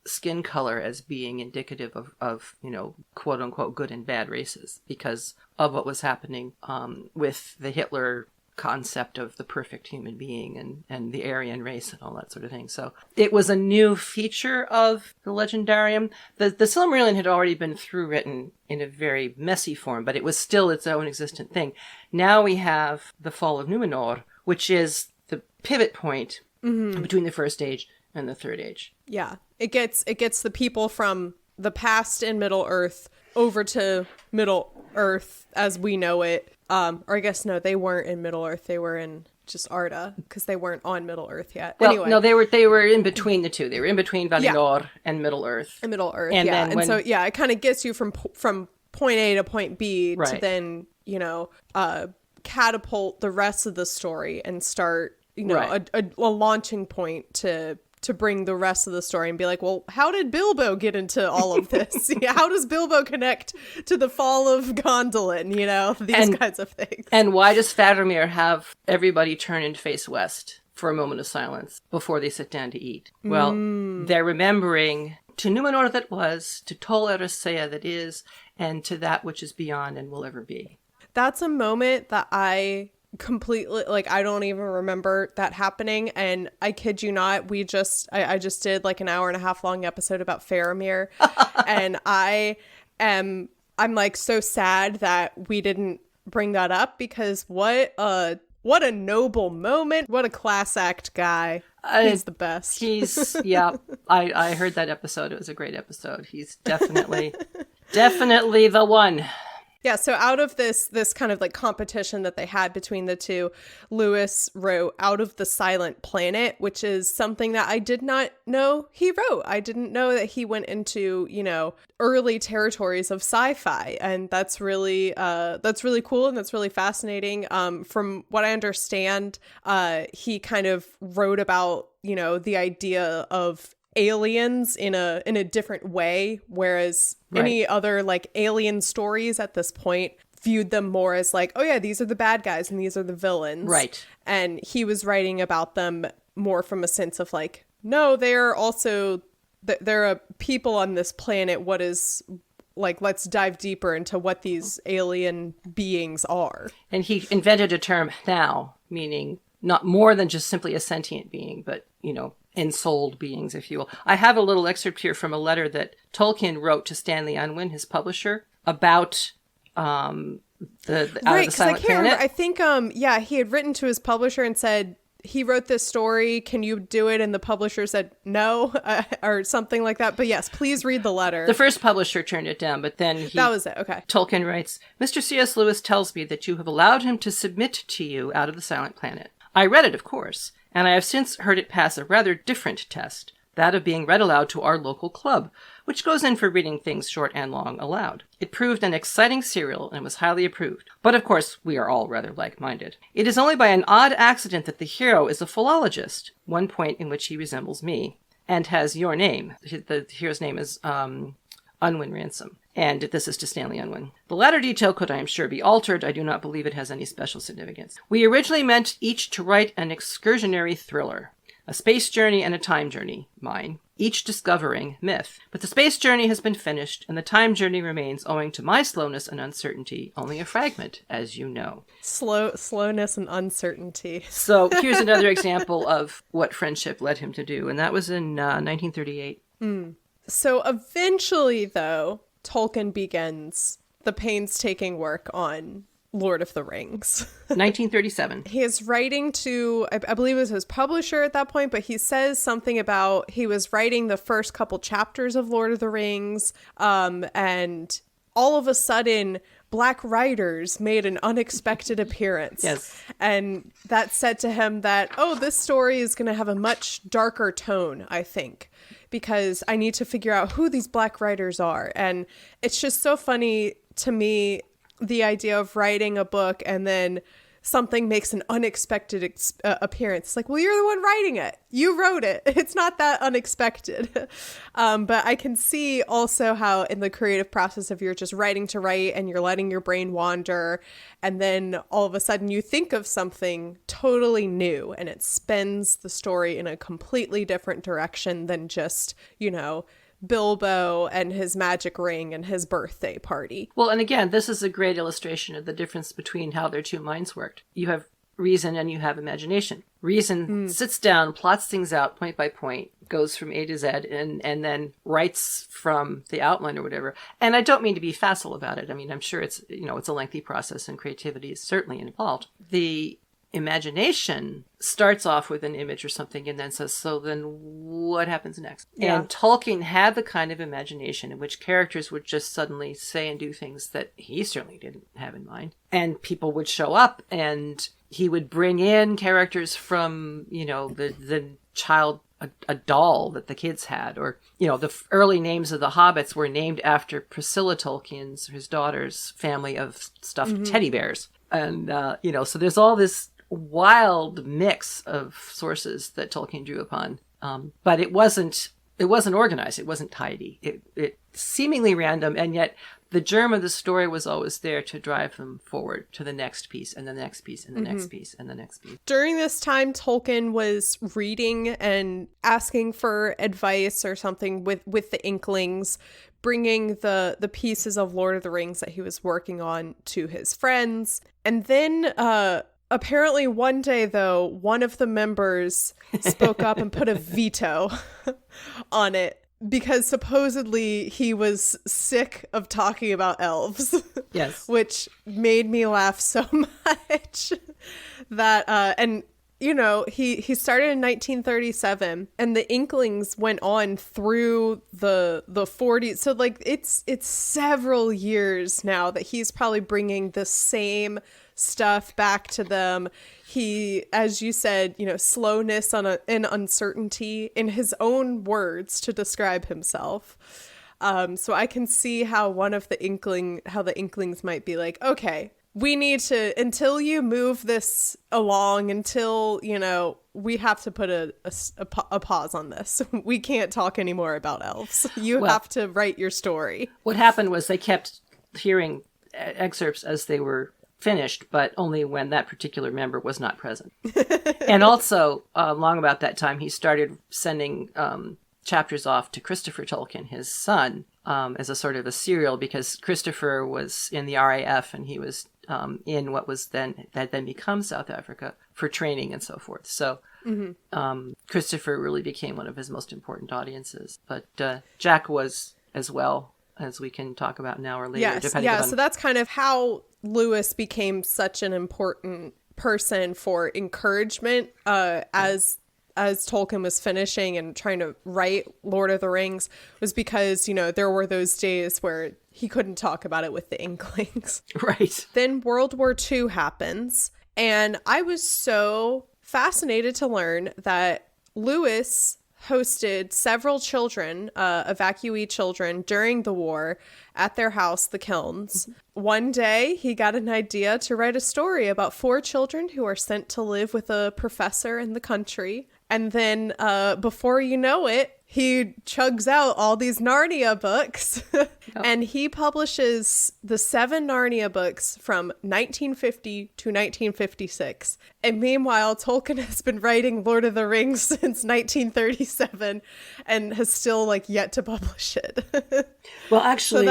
skin color as being indicative of quote unquote good and bad races because of what was happening with the Hitler concept of the perfect human being and the Aryan race and all that sort of thing. So it was a new feature of the Legendarium. The Silmarillion had already been written in a very messy form, but it was still its own existent thing. Now we have the Fall of Numenor, which is the pivot point between the First Age and the Third Age. Yeah. It gets the people from the past in Middle-earth over to Middle-earth as we know it. Or I guess, no, they weren't in Middle-earth. They were in just Arda because they weren't on Middle-earth yet. Well, anyway. No, they were in between the two. They were in between Valinor and Middle-earth. And Middle-earth, and yeah. Then and so, yeah, it kind of gets you from point A to point B right. to then, catapult the rest of the story and start, right. a launching point to bring the rest of the story and be like, well, how did Bilbo get into all of this? How does Bilbo connect to the fall of Gondolin? These kinds of things. And why does Faramir have everybody turn and face west for a moment of silence before they sit down to eat? Well, they're remembering to Numenor that was, to Tol Eressëa that is, and to that which is beyond and will ever be. That's a moment that I completely, I don't even remember that happening, and I kid you not, I just did an hour and a half long episode about Faramir, and I'm so sad that we didn't bring that up, because what a noble moment, what a class act guy. He's the best. I heard that episode. It was a great episode. He's definitely the one. Yeah, so out of this kind of competition that they had between the two, Lewis wrote Out of the Silent Planet, which is something that I did not know he wrote. I didn't know that he went into, early territories of sci-fi, and that's really cool, and that's really fascinating. From what I understand, he kind of wrote about, the idea of aliens in a different way, whereas any other alien stories at this point viewed them more as oh yeah, these are the bad guys and these are the villains, right? And he was writing about them more from a sense of no, they're also there are people on this planet. What is let's dive deeper into what these alien beings are. And he invented a term now, meaning not more than just simply a sentient being, but ensouled beings, if you will. I have a little excerpt here from a letter that Tolkien wrote to Stanley Unwin, his publisher, about the Out of the Silent Planet. I think he had written to his publisher and said, he wrote this story, can you do it? And the publisher said no, or something like that. But yes, please read the letter. The first publisher turned it down, but then that was it. Okay. Tolkien writes, Mr. C.S. Lewis tells me that you have allowed him to submit to you Out of the Silent Planet. I read it, of course, and I have since heard it pass a rather different test, that of being read aloud to our local club, which goes in for reading things short and long aloud. It proved an exciting serial and was highly approved. But of course, we are all rather like-minded. It is only by an odd accident that the hero is a philologist, one point in which he resembles me, and has your name. The hero's name is Unwin Ransom. And this is to Stanley Unwin. The latter detail could, I am sure, be altered. I do not believe it has any special significance. We originally meant each to write an excursionary thriller. A space journey and a time journey, mine, each discovering myth. But the space journey has been finished, and the time journey remains, owing to my slowness and uncertainty, only a fragment, as you know. Slowness and uncertainty. So here's another example of what friendship led him to do, and that was in 1938. So eventually, though, Tolkien begins the painstaking work on Lord of the Rings. 1937. He is writing to, I believe it was his publisher at that point, but he says something about he was writing the first couple chapters of Lord of the Rings, and all of a sudden, Black Riders made an unexpected appearance. Yes. And that said to him that, this story is going to have a much darker tone, I think, because I need to figure out who these Black Riders are. And it's just so funny to me, the idea of writing a book and then something makes an unexpected appearance. It's well, you're the one writing it. You wrote it. It's not that unexpected. But I can see also how in the creative process, if you're just writing to write and you're letting your brain wander, and then all of a sudden you think of something totally new and it spins the story in a completely different direction than just, Bilbo and his magic ring and his birthday party. Well, and again, this is a great illustration of the difference between how their two minds worked. You have reason and you have imagination. Reason sits down, plots things out point by point, goes from A to Z, and then writes from the outline or whatever. And I don't mean to be facile about it. I mean, I'm sure it's, it's a lengthy process and creativity is certainly involved. The imagination starts off with an image or something and then says, so then what happens next? Yeah. And Tolkien had the kind of imagination in which characters would just suddenly say and do things that he certainly didn't have in mind. And people would show up and he would bring in characters from, the child, a doll that the kids had, or, the early names of the hobbits were named after Priscilla Tolkien's, his daughter's family of stuffed teddy bears. And, so there's all this wild mix of sources that Tolkien drew upon. But it wasn't organized. It wasn't tidy. It seemingly random. And yet the germ of the story was always there to drive them forward to the next piece and the next piece and the next piece and the next piece. During this time, Tolkien was reading and asking for advice or something with the Inklings, bringing the pieces of Lord of the Rings that he was working on to his friends. And then apparently one day, though, one of the members spoke up and put a veto on it because supposedly he was sick of talking about elves. Yes. Which made me laugh so much that, and he started in 1937 and the Inklings went on through the 40s. So like it's several years now that he's probably bringing the same stuff back to them. He, as you said, slowness and uncertainty in his own words to describe himself. So I can see how the Inklings might be like, okay, we need to, until you move this along, until, we have to put a pause on this. We can't talk anymore about elves. You have to write your story. What happened was they kept hearing excerpts as they were finished, but only when that particular member was not present. And also, long about that time, he started sending chapters off to Christopher Tolkien, his son, as a sort of a serial, because Christopher was in the RAF and he was in what was then become South Africa for training and so forth. So Christopher really became one of his most important audiences. But Jack was as well, as we can talk about now or later. Yes, so that's kind of how Lewis became such an important person for encouragement as Tolkien was finishing and trying to write Lord of the Rings, was because, there were those days where he couldn't talk about it with the Inklings. Right. Then World War II happens, and I was so fascinated to learn that Lewis hosted several children, evacuee children, during the war at their house, the Kilns. One day, he got an idea to write a story about 4 children who are sent to live with a professor in the country. And then before you know it, he chugs out all these Narnia books. And he publishes the 7 Narnia books from 1950 to 1956. And meanwhile, Tolkien has been writing Lord of the Rings since 1937 and has still yet to publish it. Well, actually,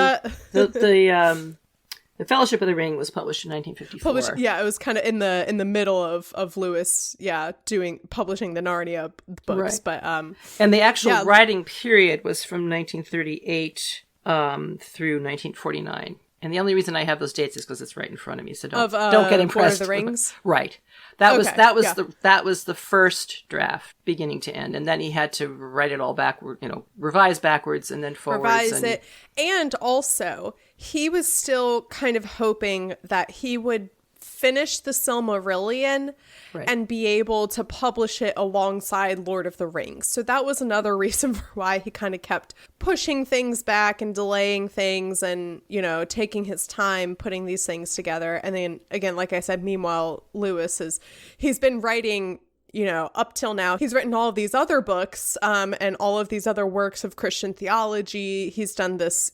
the Fellowship of the Ring was published in 1954. It was kind of in the middle of Lewis, publishing the Narnia books. Right. But and the actual writing period was from 1938 through 1949. And the only reason I have those dates is because it's right in front of me. So don't get impressed. Lord of the Rings. Right. That was the first draft, beginning to end, and then he had to write it all backward, revise backwards and then forwards. Revise it, and also he was still kind of hoping that he would finish the Silmarillion and be able to publish it alongside Lord of the Rings. So that was another reason for why he kind of kept pushing things back and delaying things and, taking his time putting these things together. And then again, like I said, meanwhile, he's been writing, up till now. He's written all of these other books and all of these other works of Christian theology. He's done this,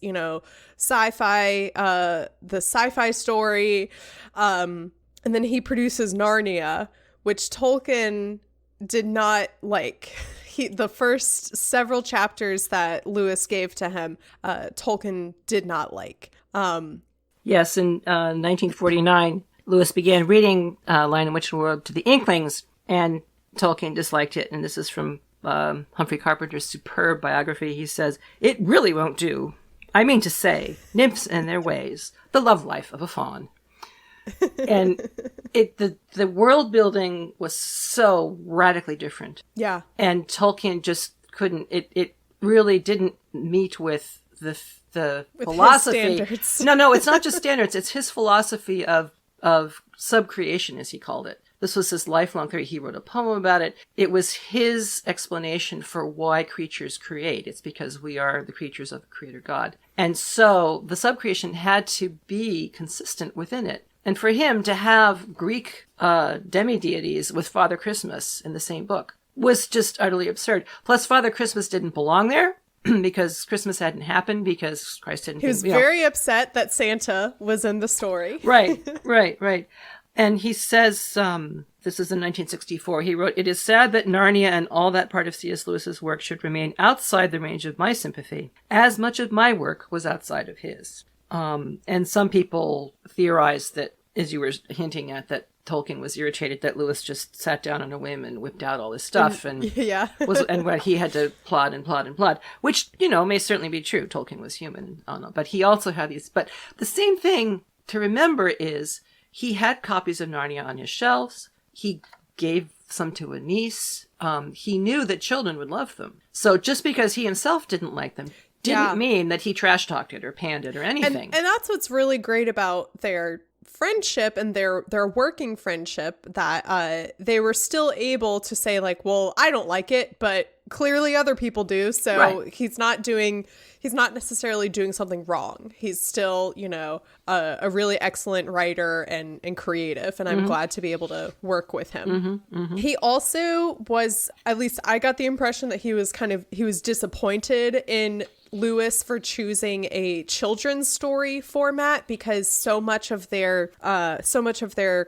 sci-fi, the sci-fi story. And then he produces Narnia, which Tolkien did not like. The first several chapters that Lewis gave to him, Tolkien did not like. Yes, in 1949, Lewis began reading Lion, the Witch, and the Wardrobe to the Inklings, and Tolkien disliked it. And this is from Humphrey Carpenter's superb biography. He says, "It really won't do. I mean to say, nymphs and their ways, the love life of a faun." And the world building was so radically different. Yeah. And Tolkien just couldn't, it really didn't meet with the philosophy. His standards. No, it's not just standards. It's his philosophy of subcreation, as he called it. This was his lifelong theory. He wrote a poem about it. It was his explanation for why creatures create. It's because we are the creatures of a creator God. And so the subcreation had to be consistent within it. And for him to have Greek demi-deities with Father Christmas in the same book was just utterly absurd. Plus, Father Christmas didn't belong there because Christmas hadn't happened because Christ didn't. He was very upset that Santa was in the story. Right. And he says, this is in 1964, he wrote, "It is sad that Narnia and all that part of C.S. Lewis's work should remain outside the range of my sympathy, as much of my work was outside of his." And some people theorize that, as you were hinting at, that Tolkien was irritated that Lewis just sat down on a whim and whipped out all this stuff and what he had to plot, which, may certainly be true. Tolkien was human, but he also had these. But the same thing to remember is he had copies of Narnia on his shelves. He gave some to a niece. He knew that children would love them. So just because he himself didn't like them didn't mean that he trash-talked it or panned it or anything. And that's what's really great about their friendship and their working friendship, that they were still able to say, like, well, I don't like it, but clearly other people do. So he's not necessarily doing something wrong. He's still, a really excellent writer and creative. And I'm glad to be able to work with him. He also was, at least I got the impression that he was disappointed in Lewis for choosing a children's story format, because so much of their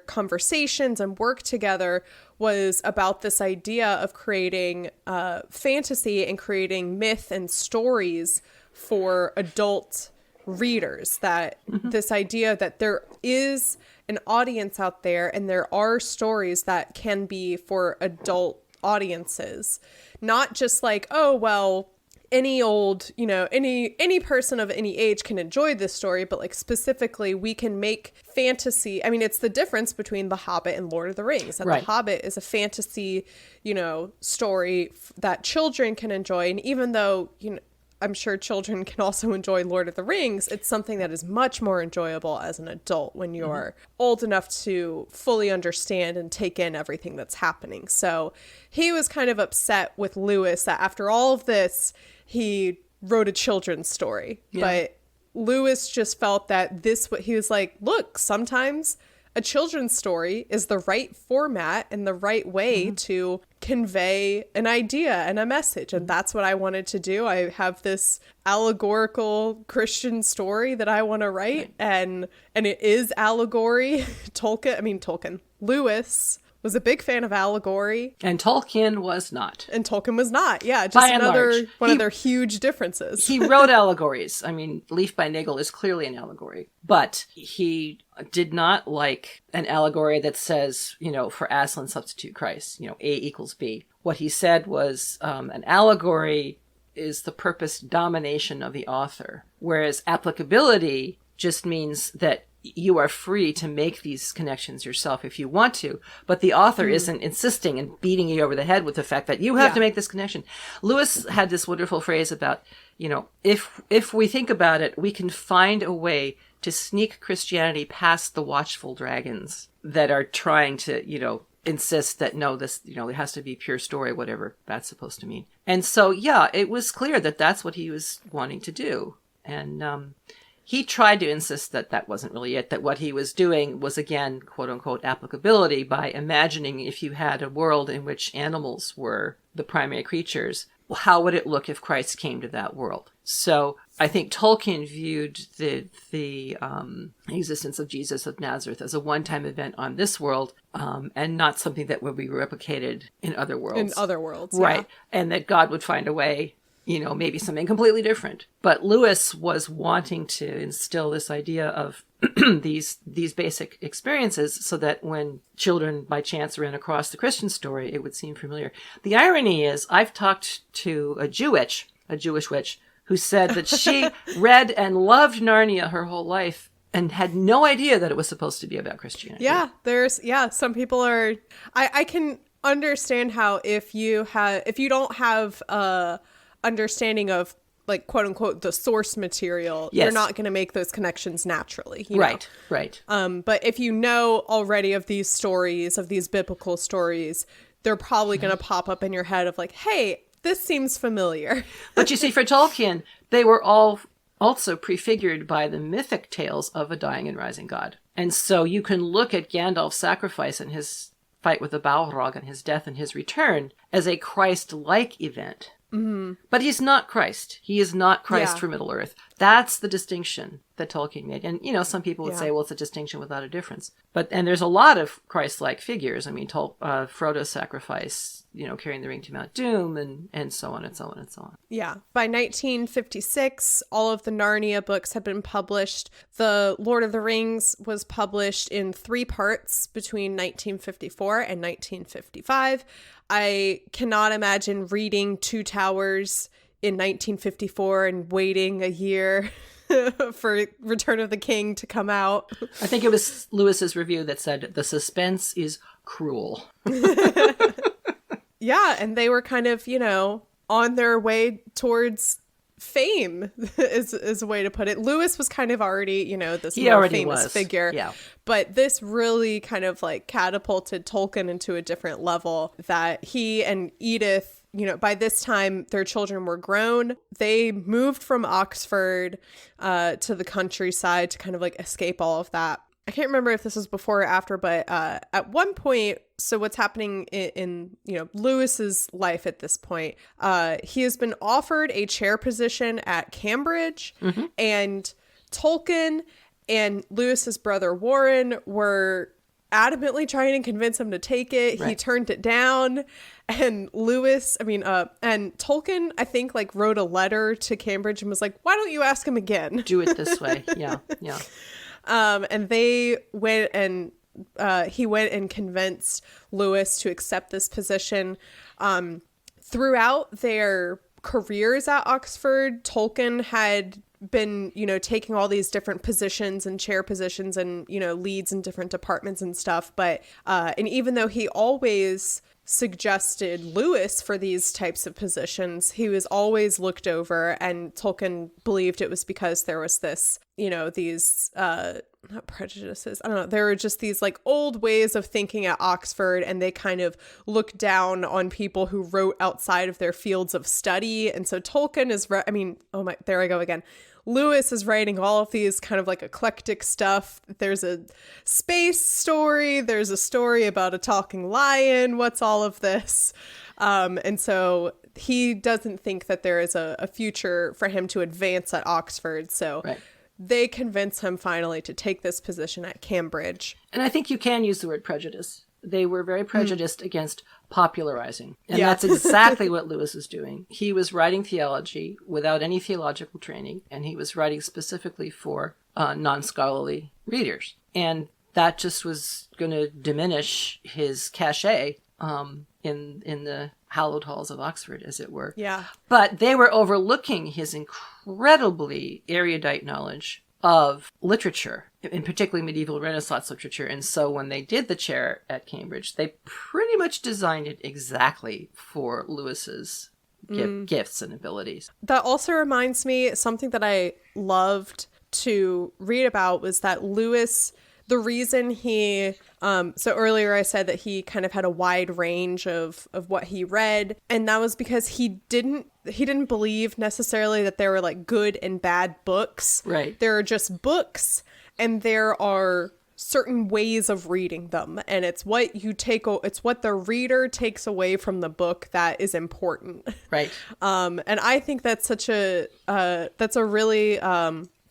conversations and work together was about this idea of creating fantasy and creating myth and stories for adult readers. That this idea that there is an audience out there and there are stories that can be for adult audiences, not just like, oh, well, any old, any person of any age can enjoy this story, but like specifically we can make fantasy. I mean, it's the difference between The Hobbit and Lord of the Rings. And The Hobbit is a fantasy, story that children can enjoy. And even though, I'm sure children can also enjoy Lord of the Rings, it's something that is much more enjoyable as an adult when you're old enough to fully understand and take in everything that's happening. So he was kind of upset with Lewis that after all of this, he wrote a children's story. But Lewis just felt that he was like, look, sometimes a children's story is the right format and the right way to convey an idea and a message. And that's what I wanted to do. I have this allegorical Christian story that I want to write. And it is allegory. Lewis was a big fan of allegory. And Tolkien was not. Yeah, just another one of their huge differences. He wrote allegories. I mean, Leaf by Niggle is clearly an allegory. But he did not like an allegory that says, for Aslan substitute Christ, A equals B. What he said was an allegory is the purpose domination of the author, whereas applicability just means that you are free to make these connections yourself if you want to, but the author isn't insisting and beating you over the head with the fact that you have to make this connection. Lewis had this wonderful phrase about, if we think about it, we can find a way to sneak Christianity past the watchful dragons that are trying to, insist that no, this, it has to be pure story, whatever that's supposed to mean. And so, it was clear that that's what he was wanting to do. And, he tried to insist that that wasn't really it, that what he was doing was, again, quote unquote, applicability by imagining if you had a world in which animals were the primary creatures, how would it look if Christ came to that world? So I think Tolkien viewed the existence of Jesus of Nazareth as a one-time event on this world, and not something that would be replicated in other worlds. Right. And that God would find a way, maybe something completely different. But Lewis was wanting to instill this idea of these basic experiences so that when children by chance ran across the Christian story, it would seem familiar. The irony is I've talked to a Jewish witch who said that she read and loved Narnia her whole life and had no idea that it was supposed to be about Christianity. Yeah, some people are, I can understand how if you don't have understanding of like quote unquote the source material, yes, you're not going to make those connections naturally. You know? Right. But if you know already of these stories, of these biblical stories, they're probably going to pop up in your head of like, hey, this seems familiar. But you see, for Tolkien, they were all also prefigured by the mythic tales of a dying and rising god. And so you can look at Gandalf's sacrifice and his fight with the Balrog and his death and his return as a Christ-like event. Mm-hmm. But he's not Christ. He is not Christ for Middle-earth. That's the distinction that Tolkien made. And, some people would say, well, it's a distinction without a difference. And there's a lot of Christ-like figures. I mean, Frodo's sacrifice, carrying the ring to Mount Doom and so on and so on and so on. Yeah. By 1956, all of the Narnia books had been published. The Lord of the Rings was published in 3 parts between 1954 and 1955. I cannot imagine reading Two Towers in 1954 and waiting a year for Return of the King to come out. I think it was Lewis's review that said the suspense is cruel. Yeah, and they were kind of, on their way towards fame is a way to put it. Lewis was kind of already, this more famous figure. Yeah. But this really kind of like catapulted Tolkien into a different level that he and Edith, by this time their children were grown. They moved from Oxford to the countryside to kind of like escape all of that. I can't remember if this was before or after, but at one point, so what's happening in Lewis's life at this point, he has been offered a chair position at Cambridge, mm-hmm. and Tolkien and Lewis's brother Warren were adamantly trying to convince him to take it. Right. He turned it down, and and Tolkien, I think, like wrote a letter to Cambridge and was like, "Why don't you ask him again? Do it this way." Yeah. And they went and he went and convinced Lewis to accept this position. Throughout their careers at Oxford, Tolkien had been, taking all these different positions and chair positions and, leads in different departments and stuff. But and even though he always suggested Lewis for these types of positions, he was always looked over, and Tolkien believed it was because there was this, these not prejudices, I don't know, there were just these like old ways of thinking at Oxford, and they kind of looked down on people who wrote outside of their fields of study. And so Tolkien is there I go again. Lewis is writing all of these kind of like eclectic stuff. There's a space story. There's a story about a talking lion. What's all of this? And so he doesn't think that there is a future for him to advance at Oxford. So they convince him finally to take this position at Cambridge. And I think you can use the word prejudice. They were very prejudiced against popularizing. And that's exactly what Lewis was doing. He was writing theology without any theological training, and he was writing specifically for non-scholarly readers. And that just was going to diminish his cachet in the hallowed halls of Oxford, as it were. Yeah. But they were overlooking his incredibly erudite knowledge of literature, in particularly medieval Renaissance literature. And so when they did the chair at Cambridge, they pretty much designed it exactly for Lewis's gifts and abilities. That also reminds me, something that I loved to read about was that Lewis, the reason he, so earlier I said that he kind of had a wide range of what he read, and that was because he didn't believe necessarily that there were like good and bad books. Right. There are just books, and there are certain ways of reading them, and it's what the reader takes away from the book that is important. Right. And I think that's that's a really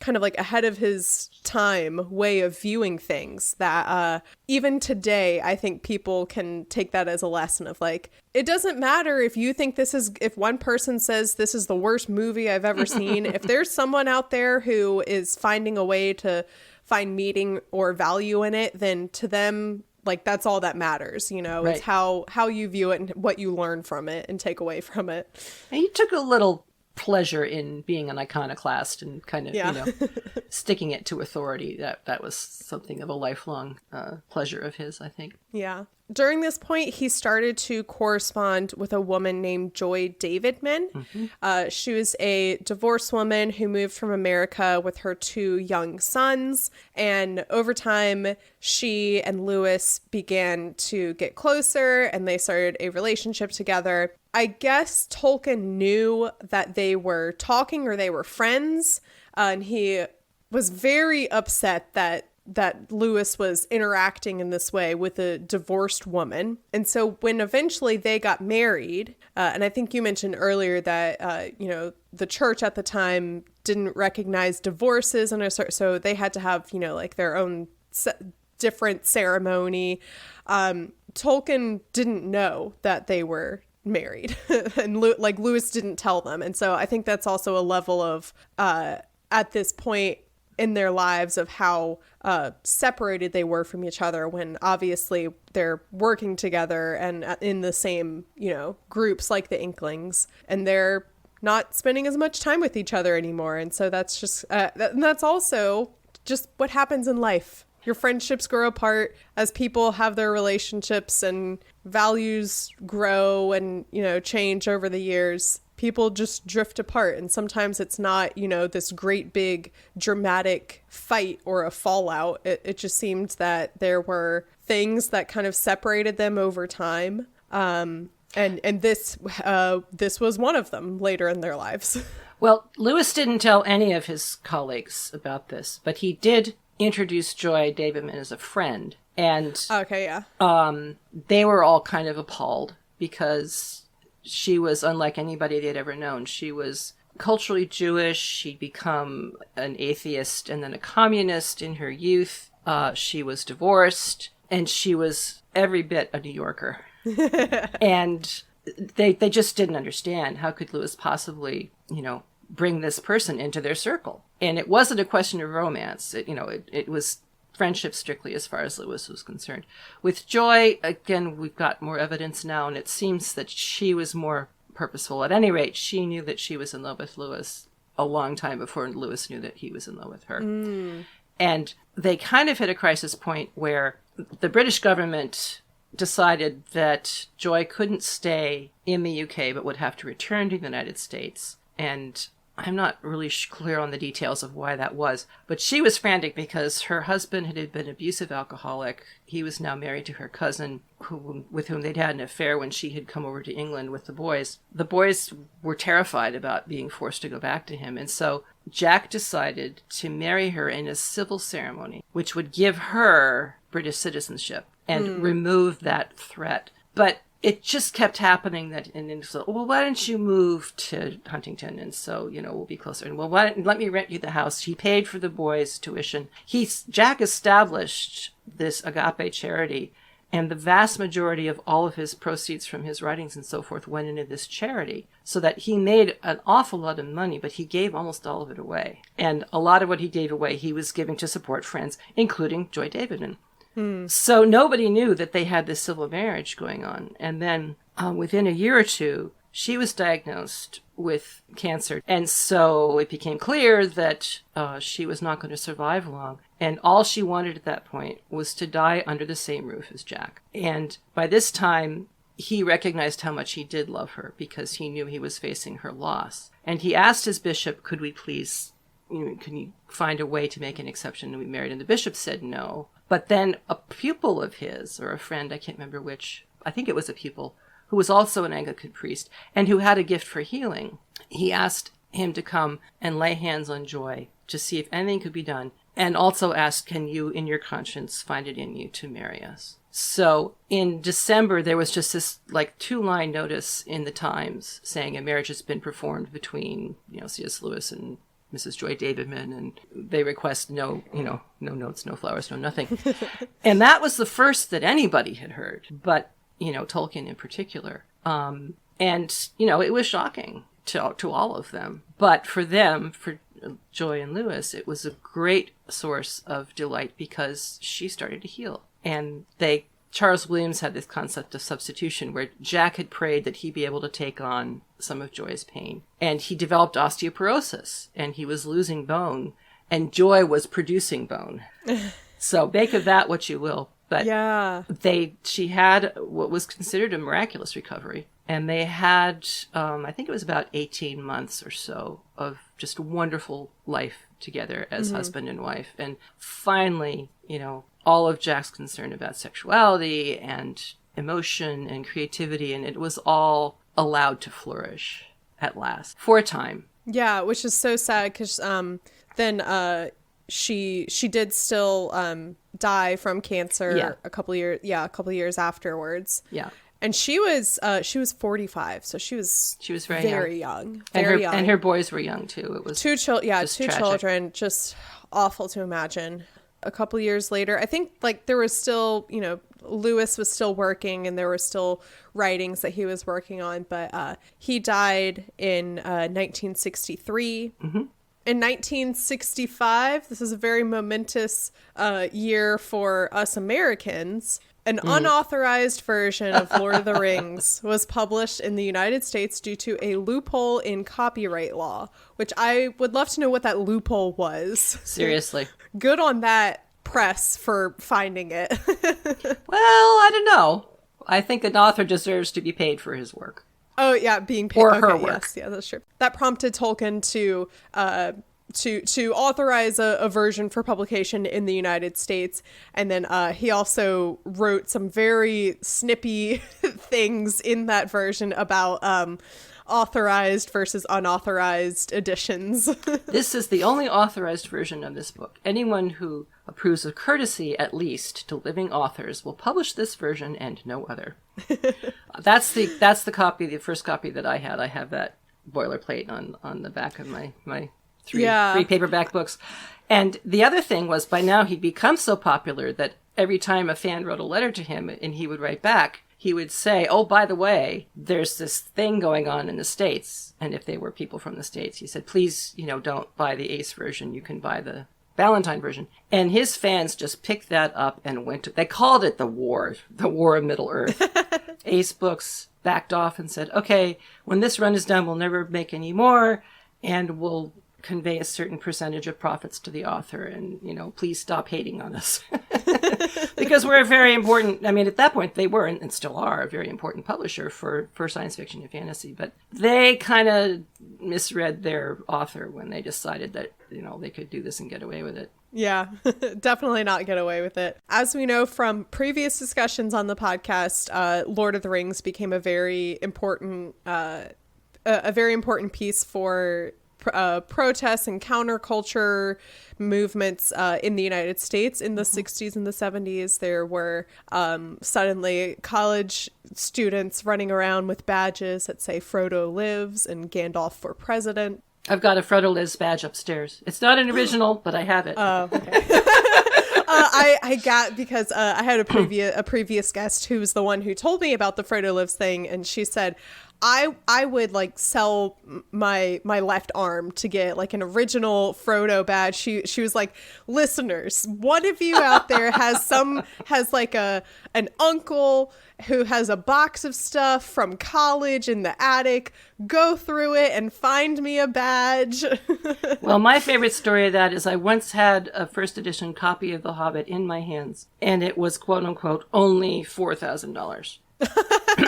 kind of like ahead of his time way of viewing things that even today, I think people can take that as a lesson of like, it doesn't matter if you think if one person says this is the worst movie I've ever seen, if there's someone out there who is finding a way to find meaning or value in it, then to them, like, that's all that matters, you know. Right. It's how you view it and what you learn from it and take away from it. And he took a little pleasure in being an iconoclast and kind of, you know, sticking it to authority. That was something of a lifelong pleasure of his, I think. Yeah. During this point, he started to correspond with a woman named Joy Davidman. Mm-hmm. She was a divorced woman who moved from America with her 2 young sons. And over time, she and Lewis began to get closer and they started a relationship together. I guess Tolkien knew that they were talking or they were friends. And he was very upset that Lewis was interacting in this way with a divorced woman. And so when eventually they got married, and I think you mentioned earlier that, you know, the church at the time didn't recognize divorces, so they had to have, you know, like their own different ceremony. Tolkien didn't know that they were married and Lewis didn't tell them. And so I think that's also a level of, at this point in their lives, of how separated they were from each other when obviously they're working together and in the same, you know, groups like the Inklings, and they're not spending as much time with each other anymore. And so that's just, and that's also just what happens in life. Your friendships grow apart as people have their relationships and values grow and, you know, change over the years. People just drift apart. And sometimes it's not, you know, this great big dramatic fight or a fallout. It just seemed that there were things that kind of separated them over time. And this was one of them later in their lives. Well, Lewis didn't tell any of his colleagues about this, but he did introduce Joy Davidman as a friend. And okay, yeah. They were all kind of appalled because she was unlike anybody they'd ever known. She was culturally Jewish. She'd become an atheist and then a communist in her youth. She was divorced, and she was every bit a New Yorker. And they just didn't understand, how could Lewis possibly, you know, bring this person into their circle? And it wasn't a question of romance. It was friendship strictly as far as Lewis was concerned. With Joy, again, we've got more evidence now, and it seems that she was more purposeful. At any rate, she knew that she was in love with Lewis a long time before Lewis knew that he was in love with her. Mm. And they kind of hit a crisis point where the British government decided that Joy couldn't stay in the UK but would have to return to the United States. And I'm not really clear on the details of why that was, but she was frantic because her husband had been an abusive alcoholic. He was now married to her cousin, with whom they'd had an affair when she had come over to England with the boys. The boys were terrified about being forced to go back to him, and so Jack decided to marry her in a civil ceremony, which would give her British citizenship and remove that threat. But it just kept happening and so, well, why don't you move to Huntington? And so, you know, we'll be closer. And well, let me rent you the house. He paid for the boys' tuition. Jack established this agape charity, and the vast majority of all of his proceeds from his writings and so forth went into this charity, so that he made an awful lot of money, but he gave almost all of it away. And a lot of what he gave away, he was giving to support friends, including Joy Davidman. So nobody knew that they had this civil marriage going on. And then within a year or two, she was diagnosed with cancer. And so it became clear that she was not going to survive long. And all she wanted at that point was to die under the same roof as Jack. And by this time, he recognized how much he did love her because he knew he was facing her loss. And he asked his bishop, could we please, can you find a way to make an exception and be married? And the bishop said no. But then a pupil of his, or a friend, I can't remember which, I think it was a pupil, who was also an Anglican priest and who had a gift for healing, he asked him to come and lay hands on Joy to see if anything could be done, and also asked, can you, in your conscience, find it in you to marry us? So in December, there was just this 2-line notice in the Times saying a marriage has been performed between, C.S. Lewis and Mrs. Joy Davidman, and they request no notes, no flowers, no nothing. And that was the first that anybody had heard, but, Tolkien in particular. And, it was shocking to all of them. But for them, for Joy and Lewis, it was a great source of delight because she started to heal. And Charles Williams had this concept of substitution where Jack had prayed that he'd be able to take on some of Joy's pain. And he developed osteoporosis, and he was losing bone, and Joy was producing bone. So make of that what you will. But yeah, she had what was considered a miraculous recovery. And they had, I think it was about 18 months or so of just wonderful life together as husband and wife. And finally, all of Jack's concern about sexuality and emotion and creativity, and it was all allowed to flourish at last for a time. Yeah, which is so sad because then she did still die from cancer a couple years afterwards. Yeah. And she was 45, so she was very young. Very young. And her boys were young too. It was two tragic. children, just awful to imagine. A couple years later, I think there was still, Lewis was still working and there were still writings that he was working on, but he died in 1963. Mm-hmm. In 1965, this is a very momentous year for us Americans. An unauthorized version of Lord of the Rings was published in the United States due to a loophole in copyright law, which I would love to know what that loophole was. Seriously. Good on that press for finding it. Well, I don't know. I think an author deserves to be paid for his work. Oh, yeah, being paid. Or her work. Yes, yeah, that's true. That prompted Tolkien to authorize a version for publication in the United States. And then he also wrote some very snippy things in that version about authorized versus unauthorized editions. This is the only authorized version of this book. Anyone who approves of courtesy, at least, to living authors will publish this version and no other. That's the copy, the first copy that I had. I have that boilerplate on the back of my three paperback books. And the other thing was, by now he'd become so popular that every time a fan wrote a letter to him and he would write back, he would say, oh, by the way, there's this thing going on in the States. And if they were people from the States, he said, please, don't buy the Ace version. You can buy the Valentine version. And his fans just picked that up and they called it the War of Middle-earth. Ace Books backed off and said, okay, when this run is done, we'll never make any more, and we'll convey a certain percentage of profits to the author, and please stop hating on us. Because we're a very important, at that point they were and still are a very important publisher for science fiction and fantasy, but they kind of misread their author when they decided that they could do this and get away with it. Yeah, definitely not get away with it. As we know from previous discussions on the podcast, Lord of the Rings became a very important piece for protests and counterculture movements in the United States in the 60s and the 70s. There were suddenly college students running around with badges that say Frodo lives and Gandalf for president. I've got a Frodo lives badge upstairs. It's not an original, but I have it. Oh, okay. I got, because I had a previous guest who was the one who told me about the Frodo lives thing, and she said, I would sell my left arm to get an original Frodo badge. She was like, listeners, one of you out there has an uncle who has a box of stuff from college in the attic. Go through it and find me a badge. Well, my favorite story of that is I once had a first edition copy of The Hobbit in my hands, and it was quote unquote only $4,000.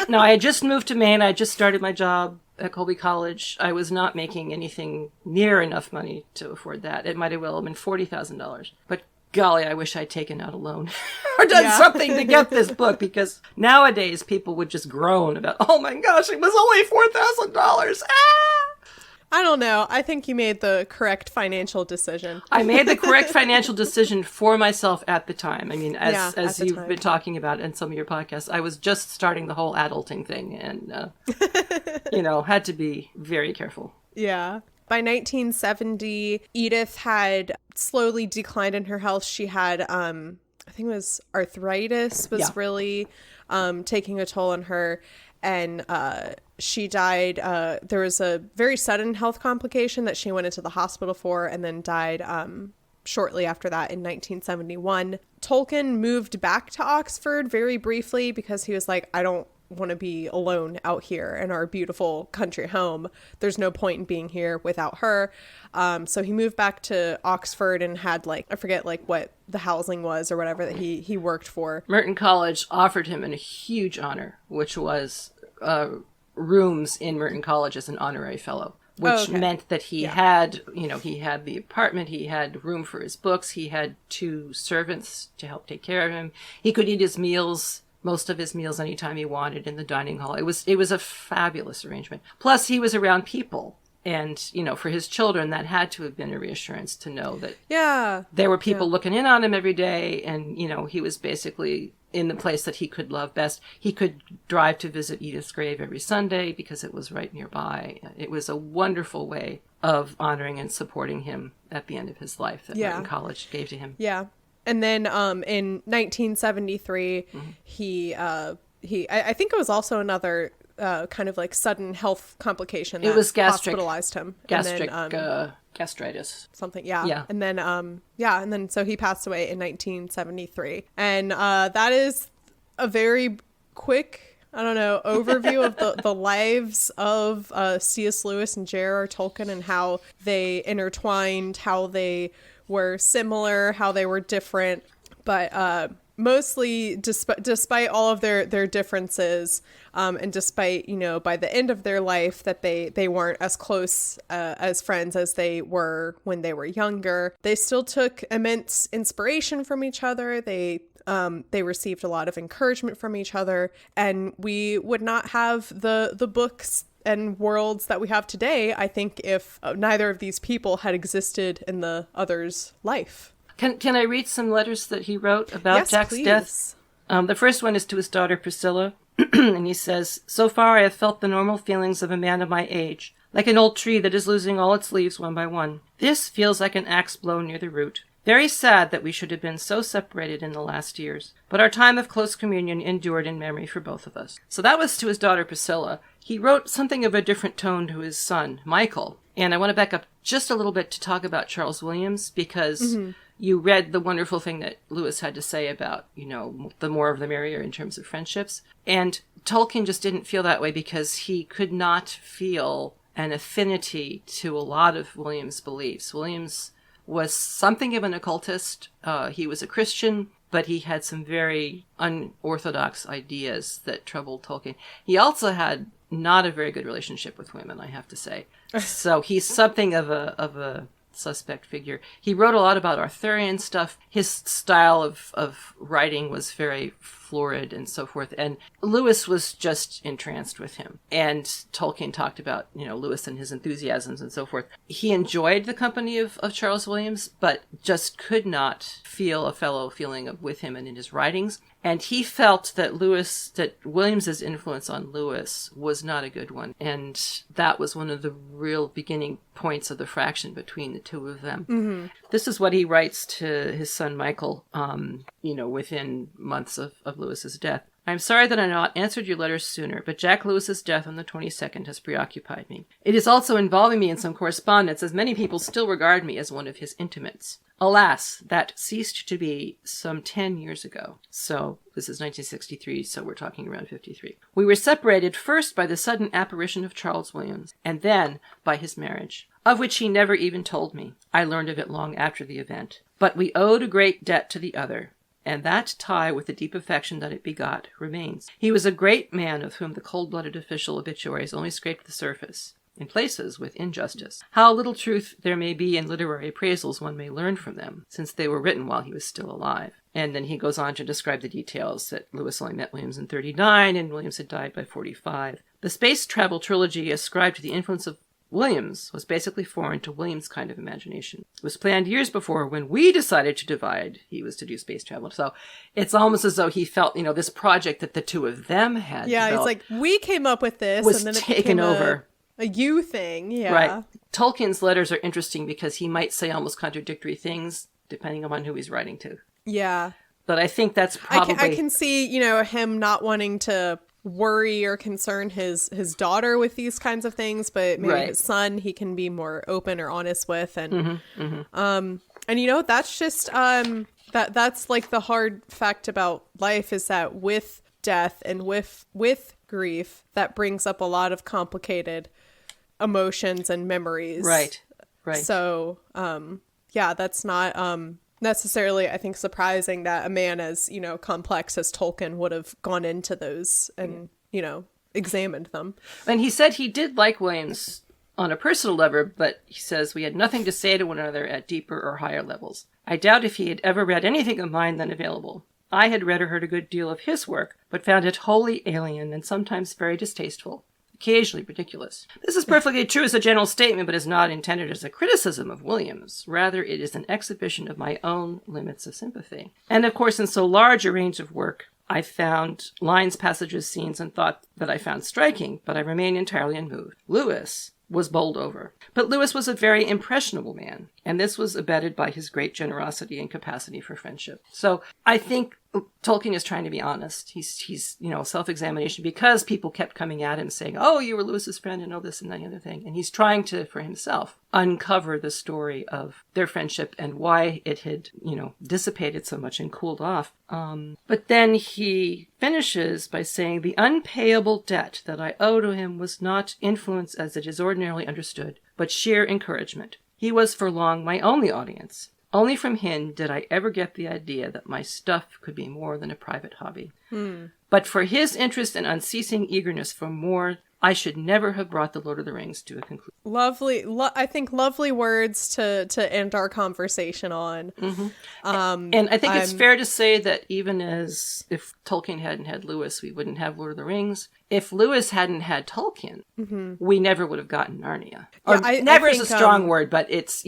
Now, I had just moved to Maine. I had just started my job at Colby College. I was not making anything near enough money to afford that. It might have well been $40,000. But golly, I wish I'd taken out a loan or done something to get this book, because nowadays people would just groan about, oh my gosh, it was only $4,000. I don't know. I think you made the correct financial decision. I made the correct financial decision for myself at the time. As you've been talking about in some of your podcasts, I was just starting the whole adulting thing and, had to be very careful. Yeah. By 1970, Edith had slowly declined in her health. She had, I think it was arthritis was really taking a toll on her. And she died. There was a very sudden health complication that she went into the hospital for and then died shortly after that in 1971. Tolkien moved back to Oxford very briefly because he was like, I don't want to be alone out here in our beautiful country home. There's no point in being here without her. So he moved back to Oxford and had I forget what the housing was or whatever that he worked for. Merton College offered him a huge honor, which was rooms in Merton College as an honorary fellow, which meant that he had, he had the apartment, he had room for his books, he had 2 servants to help take care of him. He could eat his meals, most of his meals, anytime he wanted in the dining hall. It was a fabulous arrangement. Plus, he was around people. And, for his children, that had to have been a reassurance to know that there were people looking in on him every day. And, he was basically in the place that he could love best. He could drive to visit Edith's grave every Sunday because it was right nearby. It was a wonderful way of honoring and supporting him at the end of his life that Merton College gave to him. Yeah. And then in 1973, I think it was also another kind of sudden health complication that it was hospitalized him. Gastric and then, gastritis. Something, yeah. And then, so he passed away in 1973. And that is a very quick, overview of the lives of C.S. Lewis and J.R.R. Tolkien and how they intertwined, how they were similar, how they were different, but mostly despite all of their differences, and despite by the end of their life that they weren't as close as friends as they were when they were younger, they still took immense inspiration from each other. They received a lot of encouragement from each other, and we would not have the books and worlds that we have today, I think, if neither of these people had existed in the other's life. Can I read some letters that he wrote about Jack's please. death? The first one is to his daughter Priscilla, and he says, "So far I have felt the normal feelings of a man of my age, like an old tree that is losing all its leaves one by one. This feels like an axe blow near the root. Very sad that we should have been so separated in the last years, but our time of close communion endured in memory for both of us." So that was to his daughter Priscilla. He wrote something of a different tone to his son, Michael. And I want to back up just a little bit to talk about Charles Williams, because you read the wonderful thing that Lewis had to say about, the more of the merrier in terms of friendships. And Tolkien just didn't feel that way because he could not feel an affinity to a lot of Williams' beliefs. Williams was something of an occultist. He was a Christian, but he had some very unorthodox ideas that troubled Tolkien. He also had not a very good relationship with women, I have to say. So he's something of a suspect figure. He wrote a lot about Arthurian stuff. His style of writing was very florid and so forth. And Lewis was just entranced with him. And Tolkien talked about, Lewis and his enthusiasms and so forth. He enjoyed the company of Charles Williams, but just could not feel a fellow feeling with him and in his writings. And he felt that Williams's influence on Lewis was not a good one. And that was one of the real beginning points of the fraction between the two of them. Mm-hmm. This is what he writes to his son Michael, within months of Lewis's death. "I'm sorry that I have not answered your letters sooner, but Jack Lewis's death on the 22nd has preoccupied me. It is also involving me in some correspondence, as many people still regard me as one of his intimates. Alas, that ceased to be some 10 years ago." So this is 1963, so we're talking around 53. "We were separated first by the sudden apparition of Charles Williams, and then by his marriage, of which he never even told me. I learned of it long after the event. But we owed a great debt to the other, and that tie with the deep affection that it begot remains. He was a great man of whom the cold-blooded official obituaries only scraped the surface, in places with injustice. How little truth there may be in literary appraisals one may learn from them, since they were written while he was still alive." And then he goes on to describe the details, that Lewis only met Williams in 39, and Williams had died by 45. "The space travel trilogy ascribed to the influence of Williams was basically foreign to Williams' kind of imagination. It was planned years before. When we decided to divide, he was to do space travel." So it's almost as though he felt, this project that the two of them had developed he's like, we came up with this, was and then it taken became over. a you thing. Yeah. Right. Tolkien's letters are interesting because he might say almost contradictory things depending upon who he's writing to. Yeah. But I think that's probably... I can see, him not wanting to worry or concern his daughter with these kinds of things, but maybe his son he can be more open or honest with. And and that's just that's like the hard fact about life, is that with death and with grief, that brings up a lot of complicated emotions and memories. Right. So that's not necessarily, I think, surprising that a man as complex as Tolkien would have gone into those and examined them. And he said he did like Williams on a personal level, but he says we had nothing to say to one another at deeper or higher levels. I doubt if he had ever read anything of mine then available. I had read or heard a good deal of his work, but found it wholly alien and sometimes very distasteful, occasionally ridiculous. This is perfectly true as a general statement, but is not intended as a criticism of Williams. Rather, it is an exhibition of my own limits of sympathy. And of course, in so large a range of work, I found lines, passages, scenes, and thought that I found striking, but I remain entirely unmoved. Lewis was bowled over. But Lewis was a very impressionable man, and this was abetted by his great generosity and capacity for friendship. So I think Tolkien is trying to be honest. He's self-examination, because people kept coming at him saying, oh, you were Lewis's friend and all this and that and the other thing. And he's trying to, for himself, uncover the story of their friendship and why it had, dissipated so much and cooled off. But then he finishes by saying, the unpayable debt that I owe to him was not influence as it is ordinarily understood, but sheer encouragement. He was for long my only audience. Only from him did I ever get the idea that my stuff could be more than a private hobby. But for his interest and unceasing eagerness for more, I should never have brought The Lord of the Rings to a conclusion. Lovely. I think lovely words to end our conversation on. And I think it's fair to say that even as if Tolkien hadn't had Lewis, we wouldn't have Lord of the Rings. If Lewis hadn't had Tolkien, we never would have gotten Narnia. Or never is a strong word, but it's,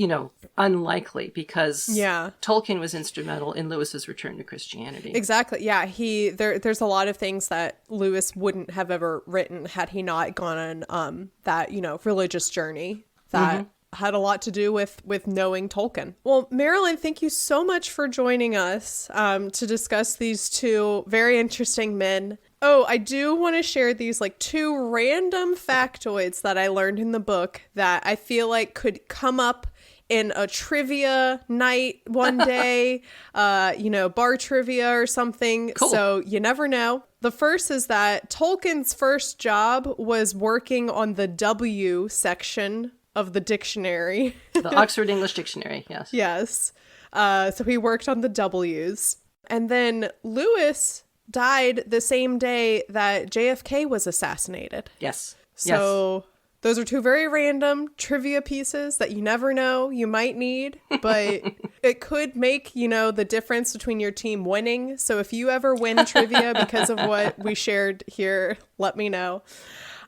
unlikely, because Tolkien was instrumental in Lewis's return to Christianity. Exactly. Yeah. There's a lot of things that Lewis wouldn't have ever written had he not gone on that, religious journey that had a lot to do with knowing Tolkien. Well, Marilyn, thank you so much for joining us to discuss these two very interesting men. Oh, I do want to share these two random factoids that I learned in the book that I feel like could come up in a trivia night one day, bar trivia or something. Cool. So you never know. The first is that Tolkien's first job was working on the W section of the dictionary. The Oxford English Dictionary, yes. Yes. So he worked on the W's. And then Lewis died the same day that JFK was assassinated. Yes. So those are two very random trivia pieces that you never know you might need, but it could make, the difference between your team winning. So if you ever win trivia because of what we shared here, let me know.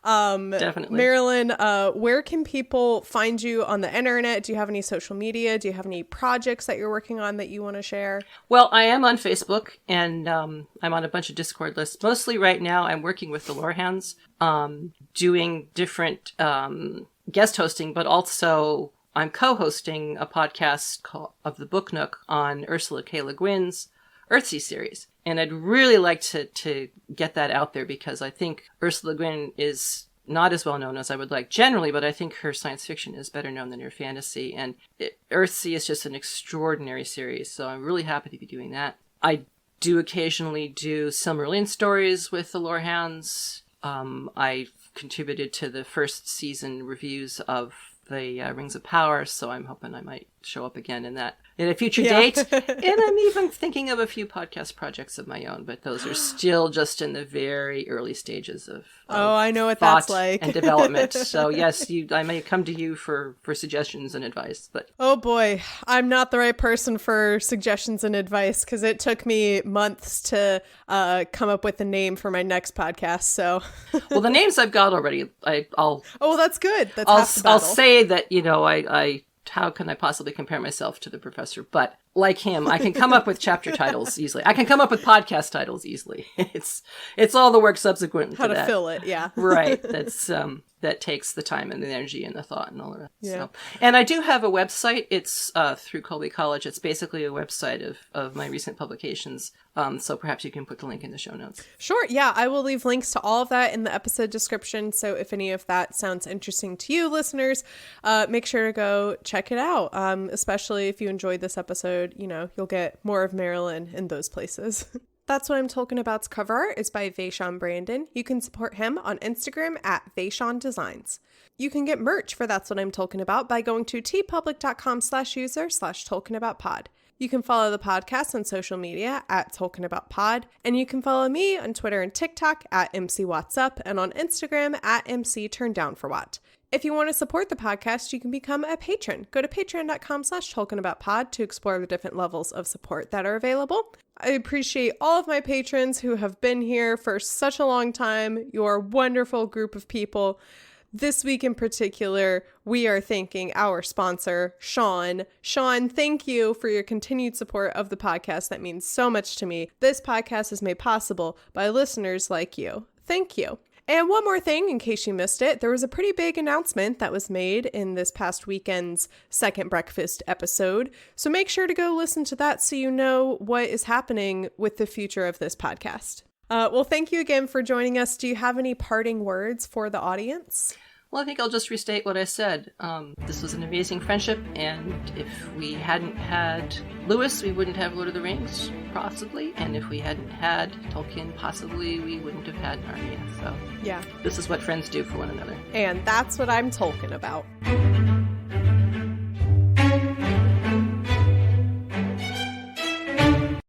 Definitely. Marilyn, where can people find you on the internet? Do you have any social media? Do you have any projects that you're working on that you want to share? Well, I am on Facebook, and I'm on a bunch of Discord lists. Mostly right now, I'm working with the Lorehounds, doing different guest hosting, but also I'm co-hosting a podcast of the Book Nook on Ursula K. Le Guin's Earthsea series. And I'd really like to get that out there, because I think Ursula Le Guin is not as well known as I would like generally, but I think her science fiction is better known than her fantasy. And Earthsea is just an extraordinary series, so I'm really happy to be doing that. I do occasionally do Silmarillion stories with the Lorehounds. I contributed to the first season reviews of the Rings of Power, so I'm hoping I might show up again in that in a future date. And I'm even thinking of a few podcast projects of my own, but those are still just in the very early stages of I know what that's like. And development. So yes, I may come to you for suggestions and advice, but oh boy, I'm not the right person for suggestions and advice, because it took me months to come up with a name for my next podcast. So well, the names I've got already. Oh, that's good. That's half the battle. I'll say that I how can I possibly compare myself to the professor? But like him, I can come up with chapter titles easily. I can come up with podcast titles easily. It's all the work subsequent How to to that. fill it, yeah. Right. That takes the time and the energy and the thought and all of that. Yeah. So. And I do have a website. It's through Colby College. It's basically a website of my recent publications. So perhaps you can put the link in the show notes. Sure. Yeah, I will leave links to all of that in the episode description. So if any of that sounds interesting to you, listeners, make sure to go check it out. Especially if you enjoyed this episode, you'll get more of Marilyn in those places. That's What I'm Talking About's cover art is by Vaishon Brandon. You can support him on Instagram at Vaishon Designs. You can get merch for That's What I'm Talking About by going to tpublic.com/user/talkingaboutpod. You can follow the podcast on social media at TolkienAboutPod, and you can follow me on Twitter and TikTok at MCWhat'sUp and on Instagram at MCTurnedDownForWhat. If you want to support the podcast, you can become a patron. Go to patreon.com/TolkienAboutPod to explore the different levels of support that are available. I appreciate all of my patrons who have been here for such a long time. You're a wonderful group of people. This week in particular, we are thanking our sponsor, Sean. Sean, thank you for your continued support of the podcast. That means so much to me. This podcast is made possible by listeners like you. Thank you. And one more thing, in case you missed it, there was a pretty big announcement that was made in this past weekend's Second Breakfast episode. So make sure to go listen to that so you know what is happening with the future of this podcast. Well, thank you again for joining us. Do you have any parting words for the audience? Well, I think I'll just restate what I said. This was an amazing friendship, and if we hadn't had Lewis, we wouldn't have Lord of the Rings, possibly. And if we hadn't had Tolkien, possibly we wouldn't have had Narnia. So yeah, this is what friends do for one another. And that's what I'm talking about.